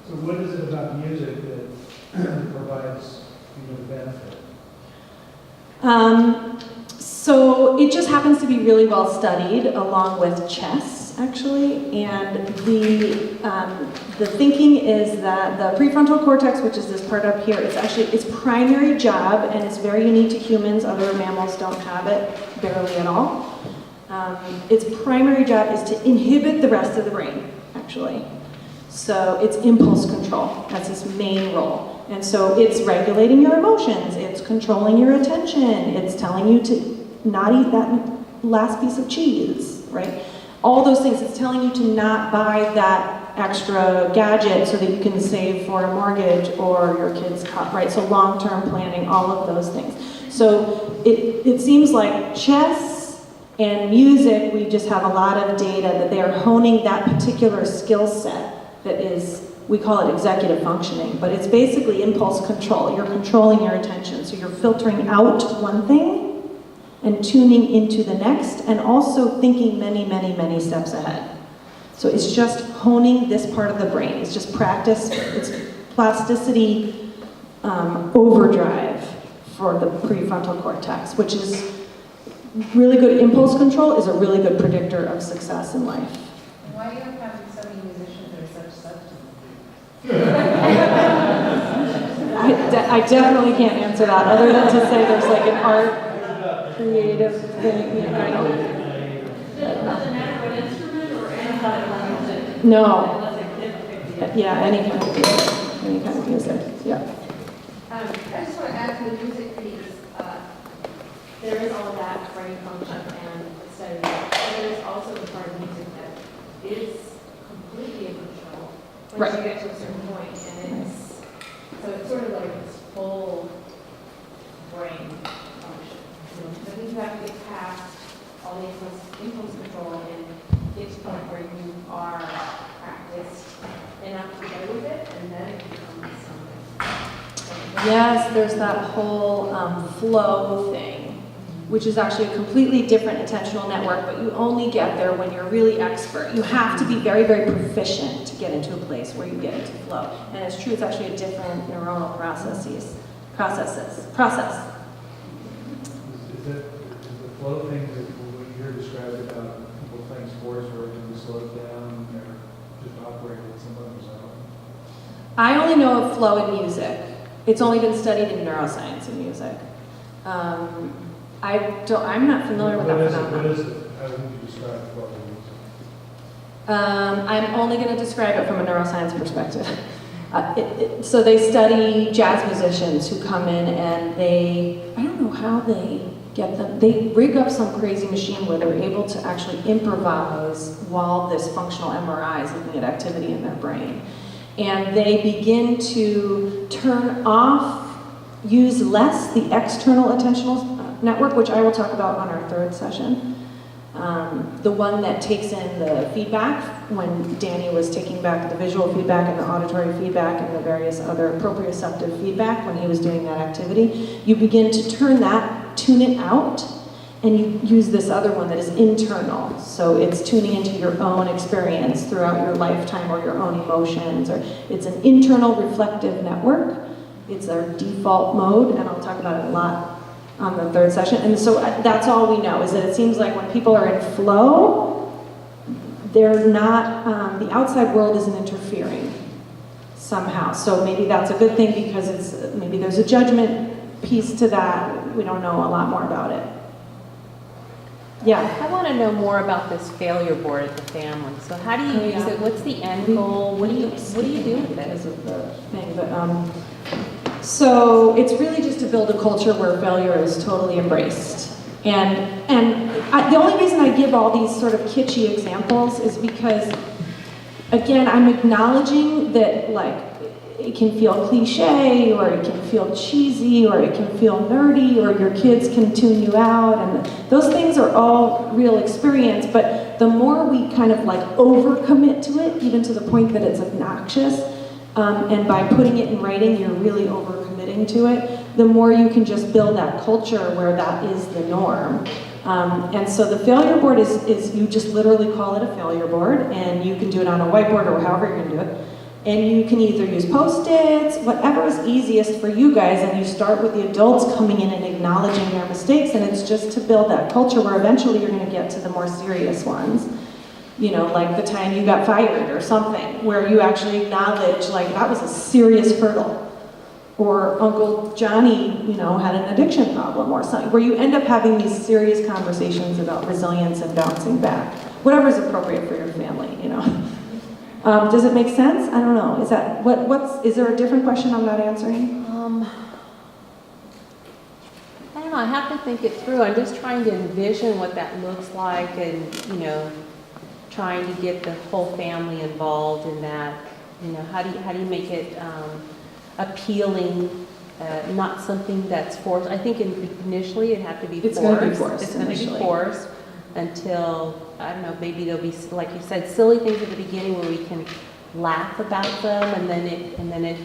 So what is it about music that provides the benefit? So it just happens to be really well studied along with chess, actually, and the thinking is that the prefrontal cortex, which is this part up here, its primary job, and it's very unique to humans, other mammals don't have it barely at all. Its primary job is to inhibit the rest of the brain, actually. So it's impulse control, that's its main role. And so it's regulating your emotions, it's controlling your attention, it's telling you to not eat that last piece of cheese, right? All those things, it's telling you to not buy that extra gadget so that you can save for a mortgage or your kids' right? So long-term planning, all of those things. So it seems like chess and music, we just have a lot of data that they are honing that particular skill set that is, we call it executive functioning, but it's basically impulse control. You're controlling your attention. So you're filtering out one thing and tuning into the next, and also thinking many, many, many steps ahead. So it's just honing this part of the brain. It's just practice. It's plasticity overdrive for the prefrontal cortex, which is really good. Impulse control is a really good predictor of success in life. Why do you have so many musicians that are such substances? I definitely can't answer that, other than to say there's like an art creative thing. I don't. Doesn't matter what instrument or any kind of music. No. Yeah, any kind of music. Yeah. I just want to add to the music piece. There is all of that brain function and study, but there is also the part of music that is completely in control once you get to a certain point, and it's sort of like this full brain function. I think you have to get past all the impulse control and get to the point where you are practiced enough to go with it, and then it becomes something. Yes, there's that whole flow thing, which is actually a completely different attentional network, but you only get there when you're really expert. You have to be very, very proficient to get into a place where you get into flow. And it's true, it's actually a different neuronal process. Is the flow thing that what you're describing about people playing sports where it can be slowed down and they're just operating at some level? I only know of flow in music. It's only been studied in neuroscience in music. I'm not familiar with that phenomenon. What is it? How would you describe flow in music? I'm only going to describe it from a neuroscience perspective. So they study jazz musicians who come in and I don't know how they get them, they rig up some crazy machine where they're able to actually improvise while this functional MRI is looking at activity in their brain. and they begin to turn off, use less the external attentional network, which I will talk about on our third session. The one that takes in the feedback, when Danny was taking back the visual feedback and the auditory feedback and the various other proprioceptive feedback when he was doing that activity, you begin to turn that, tune it out, and you use this other one that is internal. So it's tuning into your own experience throughout your lifetime or your own emotions, or it's an internal reflective network. It's our default mode, and I'll talk about it a lot on the third session. And so that's all we know, is that it seems like when people are in flow, they're not, the outside world isn't interfering somehow. So maybe that's a good thing, because maybe there's a judgment piece to that. We don't know a lot more about it. Yeah. I want to know more about this failure board at the family. So how do you use it? What's the end goal? What do you do with it? Because of the thing, but so it's really just to build a culture where failure is totally embraced. The only reason I give all these sort of kitschy examples is because, again, I'm acknowledging that, like, it can feel cliche, or it can feel cheesy, or it can feel nerdy, or your kids can tune you out, and those things are all real experience, but the more we kind of like overcommit to it, even to the point that it's obnoxious, and by putting it in writing, you're really overcommitting to it, the more you can just build that culture where that is the norm. And so the failure board is you just literally call it a failure board, and you can do it on a whiteboard or however you're going to do it. And you can either use Post-its, whatever is easiest for you guys, and you start with the adults coming in and acknowledging their mistakes, and it's just to build that culture where eventually you're going to get to the more serious ones. You know, like the time you got fired or something, where you actually acknowledge, like, that was a serious hurdle. Or Uncle Johnny, you know, had an addiction problem or something, where you end up having these serious conversations about resilience and bouncing back. Whatever is appropriate for your family, you know. Does it make sense? I don't know. Is that is there a different question I'm not answering? I don't know. I have to think it through. I'm just trying to envision what that looks like, and, you know, trying to get the whole family involved in that. You know, how do you make it appealing, not something that's forced? I think initially it had to be forced. It's going to be forced. It's going to be forced until, I don't know, maybe there'll be, like you said, silly things at the beginning where we can laugh about them, and then it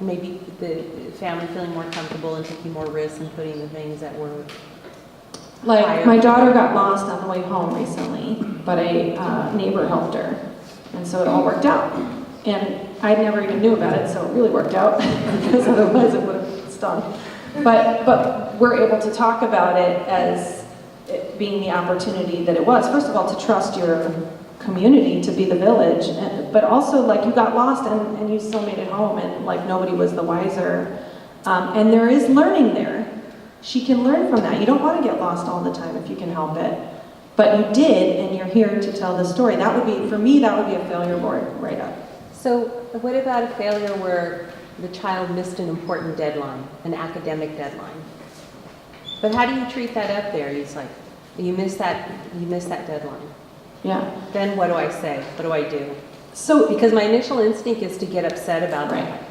maybe the family feeling more comfortable and taking more risks and putting the things that were like higher. My daughter got lost on the way home recently, but a neighbor helped her, and so it all worked out. And I never even knew about it, so it really worked out, because otherwise it would have stung. But we're able to talk about it as it being the opportunity that it was. First of all, to trust your community to be the village, but also, like, you got lost and you still made it home, and like nobody was the wiser. And there is learning there. She can learn from that. You don't want to get lost all the time if you can help it. But you did, and you're here to tell the story. That would be, for me, that would be a failure board right up. So what about a failure where the child missed an important deadline, an academic deadline? But how do you treat that up there? It's like, you missed that deadline. Yeah. Then what do I say? What do I do? So, because my initial instinct is to get upset about that.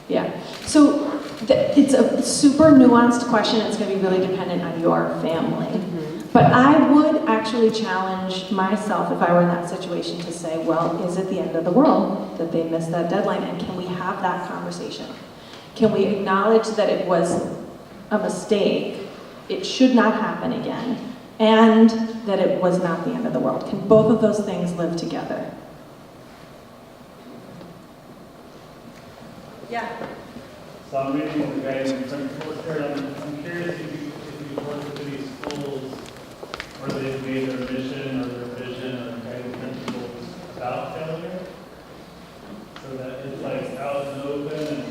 Yeah. So it's a super nuanced question. It's going to be really dependent on your family. Mm-hmm. But I would actually challenge myself, if I were in that situation, to say, well, is it the end of the world that they missed that deadline? And can we have that conversation? Can we acknowledge that it was a mistake? It should not happen again. And that it was not the end of the world. Can both of those things live together? Yeah. So I'm reading the guidance principles here. I'm curious if you work with any schools where they've made their mission or their vision or guiding principles about failure, so that it's like out in the open and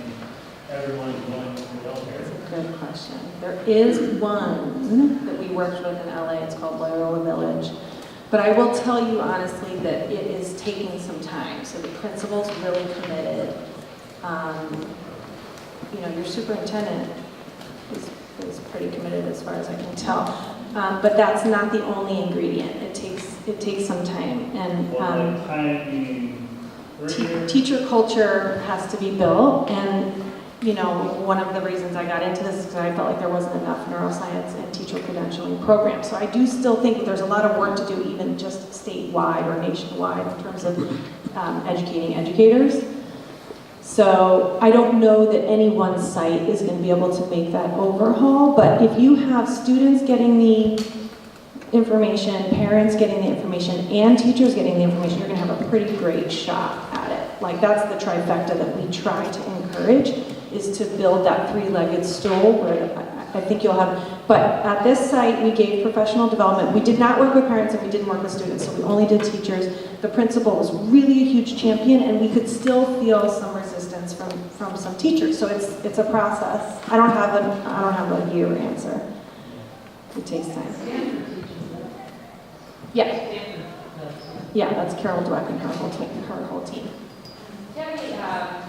everyone's willing to help here. Good question. There is one that we worked with in LA. It's called Loyola Village. But I will tell you honestly that it is taking some time. So the principal's really committed. You know, your superintendent is pretty committed as far as I can tell. But that's not the only ingredient. It takes some time. And well, like time meaning teacher culture has to be built, and you know, one of the reasons I got into this is because I felt like there wasn't enough neuroscience and teacher credentialing programs. So I do still think that there's a lot of work to do, even just statewide or nationwide, in terms of educating educators. So I don't know that any one site is going to be able to make that overhaul, but if you have students getting the information, parents getting the information, and teachers getting the information, you're going to have a pretty great shot at it. Like, that's the trifecta that we try to encourage, is to build that three-legged stool where I think you'll have, but at this site we gave professional development. We did not work with parents and we didn't work with students, so we only did teachers. The principal was really a huge champion, and we could still feel some resistance from some teachers. So it's a process. I don't have a year answer. It takes time. Yeah. Yeah, that's Carol Dweck and her whole team. Do you have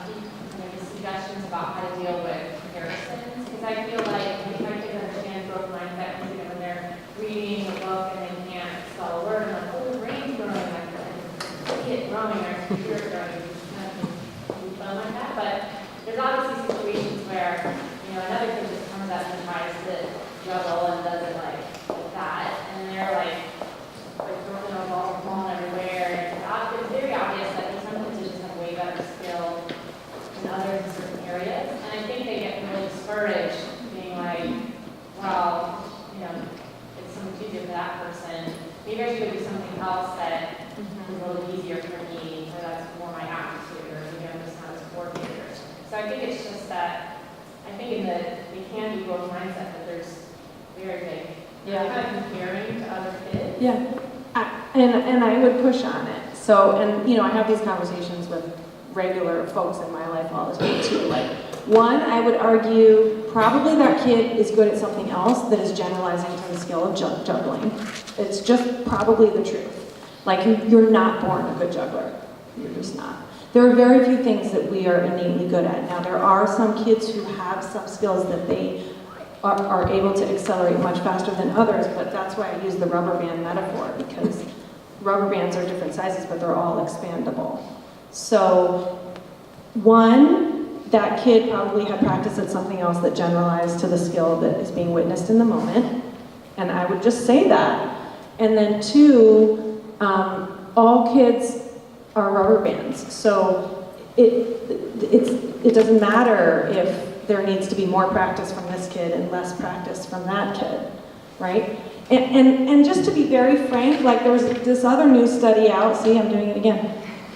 any suggestions about how to deal with comparisons? Because I feel like if my kids understand growth mindset, when they're reading a book and they can't spell a word, I'm like, oh, the brain's growing, I can see it growing, or computer growing, like that. But there's obviously situations where, another kid just comes up and tries to juggle and does it like that, and they're like throwing a ball everywhere. And it's very obvious that some kids just have way better skill than others in certain areas. And I think they get really discouraged, being like, well, it's so much easier for that person. Maybe I should do something else that is a little easier for me, or that's more my aptitude, or maybe I'm just not as coordinated. So I think it's just that, I think they can do growth mindset, but there's very big. Yeah. Kind of comparing to other kids. Yeah, and I would push on it. So, and I have these conversations with regular folks in my life all the time too. Like, one, I would argue probably that kid is good at something else that is generalizing to the skill of juggling. It's just probably the truth. Like, you're not born a good juggler. You're just not. There are very few things that we are innately good at. Now, there are some kids who have some skills that they are able to accelerate much faster than others, but that's why I use the rubber band metaphor, because rubber bands are different sizes, but they're all expandable. So, one, that kid probably had practiced at something else that generalized to the skill that is being witnessed in the moment, and I would just say that. And then two, all kids are rubber bands, so it doesn't matter if there needs to be more practice from this kid and less practice from that kid, right? And just to be very frank, like, there was this other new study out, see, I'm doing it again,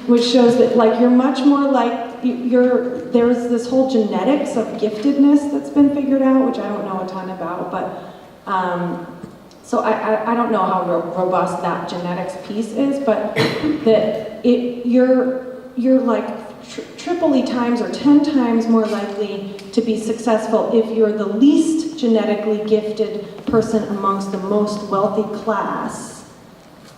which shows that, like, you're much more like, there's this whole genetics of giftedness that's been figured out, which I don't know a ton about, but, so I don't know how robust that genetics piece is, but that you're like triply times or 10 times more likely to be successful if you're the least genetically gifted person amongst the most wealthy class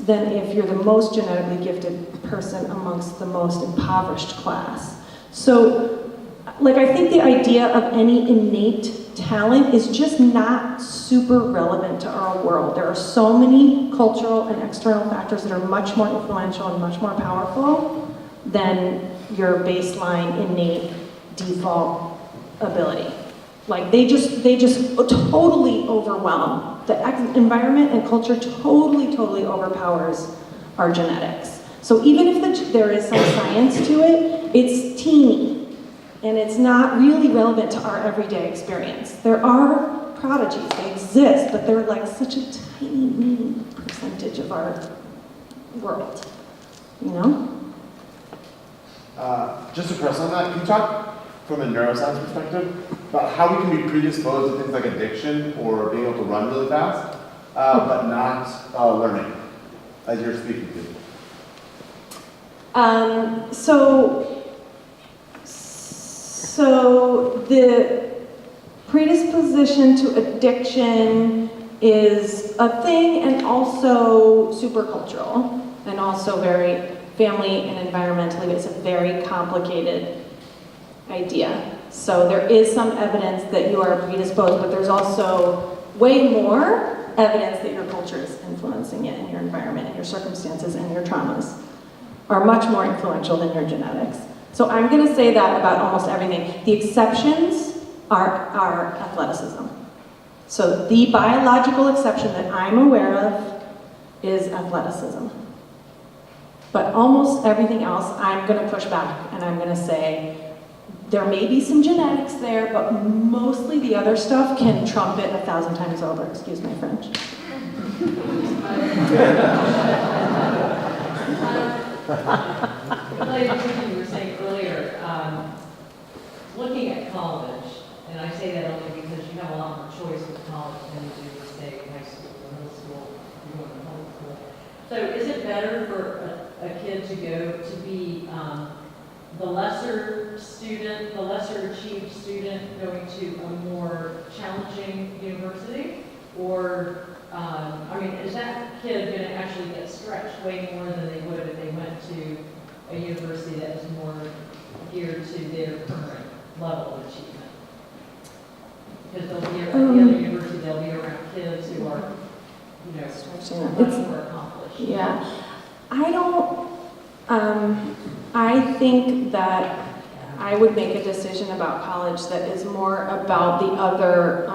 than if you're the most genetically gifted person amongst the most impoverished class. So, like, I think the idea of any innate talent is just not super relevant to our world. There are so many cultural and external factors that are much more influential and much more powerful than your baseline innate default ability. Like, they just totally overwhelm. The environment and culture totally overpowers our genetics. So even if there is some science to it, it's teeny, and it's not really relevant to our everyday experience. There are prodigies, they exist, but they're like such a tiny percentage of our world, Just to press on that, can you talk from a neuroscience perspective about how we can be predisposed to things like addiction or being able to run really fast, but not learning, as you're speaking to? So the predisposition to addiction is a thing, and also super cultural, and also very family and environmentally. It's a very complicated idea. So there is some evidence that you are predisposed, but there's also way more evidence that your culture is influencing it, and your environment, and your circumstances, and your traumas. are much more influential than your genetics. So I'm going to say that about almost everything. The exceptions are athleticism. So the biological exception that I'm aware of is athleticism. But almost everything else, I'm going to push back and I'm going to say, there may be some genetics there, but mostly the other stuff can trump it 1,000 times over. Excuse my French. Related to what you were saying earlier, looking at college, and I say that only because you have a lot more choice with college than you do with, say, high school or middle school, if you're going to public school. So is it better for a kid to go to be the lesser student, the lesser achieved student going to a more challenging university? Or, I mean, is that kid going to actually get stretched way more than they would if they went to a university that was more geared to their current level of achievement? Because they'll be at the other university, they'll be around kids who are, you know, much more accomplished. Yeah. I think that I would make a decision about college that is more about the other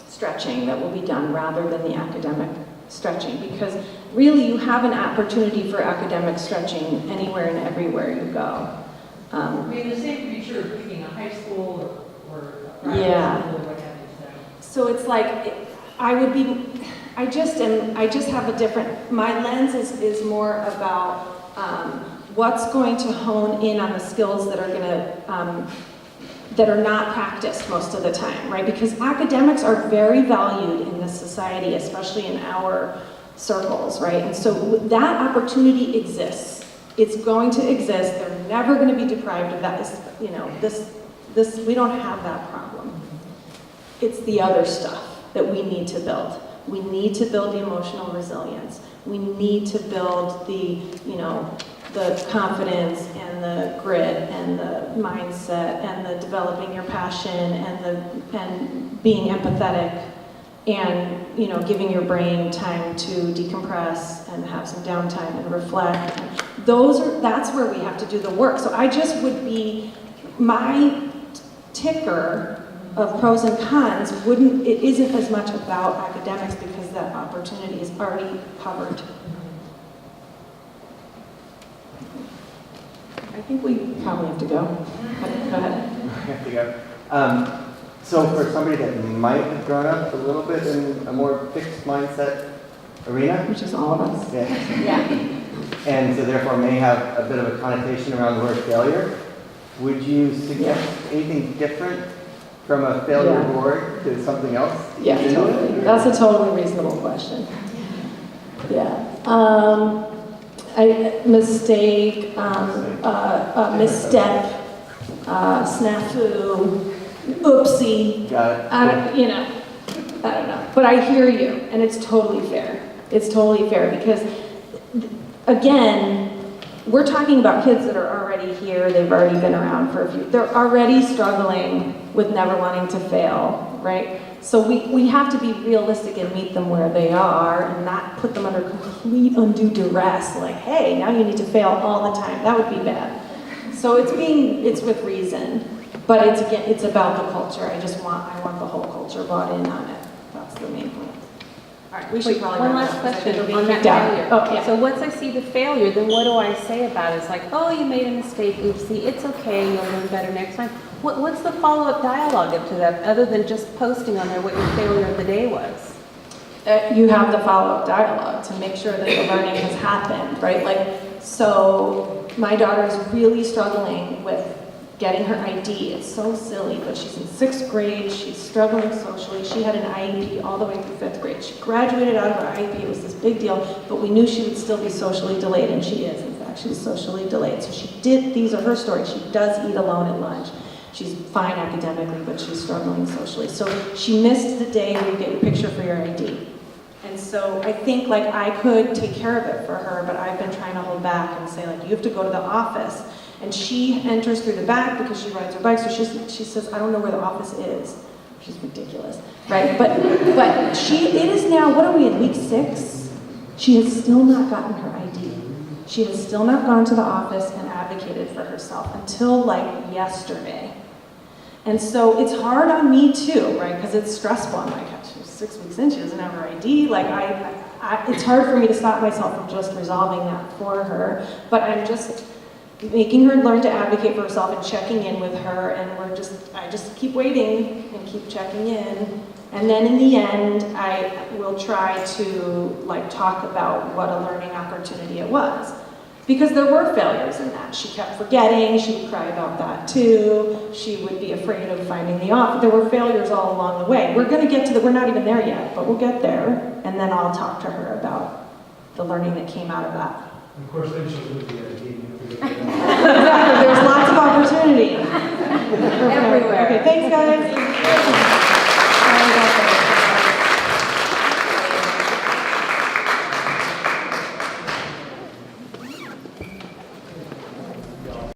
stretching that will be done rather than the academic stretching, because really you have an opportunity for academic stretching anywhere and everywhere you go. I mean, the same could be true of picking a high school or a private school or what have you. So it's like, I just have a different, my lens is more about what's going to hone in on the skills that are going to, that are not practiced most of the time, right? Because academics are very valued in this society, especially in our circles, right? And so that opportunity exists. It's going to exist. They're never going to be deprived of that. It's, you know, this, we don't have that problem. It's the other stuff that we need to build. We need to build the emotional resilience. We need to build the, you know, the confidence and the grit and the mindset and the developing your passion and being empathetic and, you know, giving your brain time to decompress and have some downtime and reflect. That's where we have to do the work. So I just would be, my ticker of pros and cons it isn't as much about academics because that opportunity is already covered. I think we probably have to go. Go ahead. I have to go. So for somebody that might have grown up a little bit in a more fixed mindset arena, which is all of us. Yeah. And so therefore may have a bit of a connotation around the word failure, would you suggest anything different from a failure board to something else? Yeah, totally. That's a totally reasonable question. Yeah. Mistake, misstep, snafu, oopsie. Got it. You know, I don't know. But I hear you, and it's totally fair. It's totally fair because, again, we're talking about kids that are already here. They've already been around for a few. They're already struggling with never wanting to fail, right? So we have to be realistic and meet them where they are and not put them under complete undue duress, like, hey, now you need to fail all the time. That would be bad. So it's with reason, but it's about the culture. I want the whole culture bought in on it. That's the main point. All right, we should probably one wrap last up, 'cause I question think we're on being that kicked out. failure. Oh, yeah. So once I see the failure, then what do I say about it? It's like, oh, you made a mistake, oopsie, it's okay, you'll learn better next time. What's the follow-up dialogue up to that, other than just posting on there what your failure of the day was? You have the follow-up dialogue to make sure that the learning has happened, right? Like, so my daughter is really struggling with getting her ID. It's so silly, but she's in 6th grade. She's struggling socially. She had an IEP all the way through 5th grade. She graduated out of her IEP. It was this big deal, but we knew she would still be socially delayed, and she is. In fact, she's socially delayed. So these are her stories. She does eat alone at lunch. She's fine academically, but she's struggling socially. So she missed the day where you get your picture for your ID. And so I think like I could take care of it for her, but I've been trying to hold back and say like, you have to go to the office. And she enters through the back because she rides her bike. So she says, I don't know where the office is. Which is ridiculous, right? But it is now, what are we in, week 6? She has still not gotten her ID. She has still not gone to the office and advocated for herself until like yesterday. And so it's hard on me too, right? Because it's stressful. I'm like, she's 6 weeks in, she doesn't have her ID. Like it's hard for me to stop myself from just resolving that for her. But I'm just making her learn to advocate for herself and checking in with her. And I just keep waiting and keep checking in. And then in the end, I will try to like talk about what a learning opportunity it was. Because there were failures in that. She kept forgetting, she would cry about that too. She would be afraid of finding the office. There were failures all along the way. We're gonna get to we're not even there yet, but we'll get there. And then I'll talk to her about the learning that came out of that. And of course, then she'll lose the ID.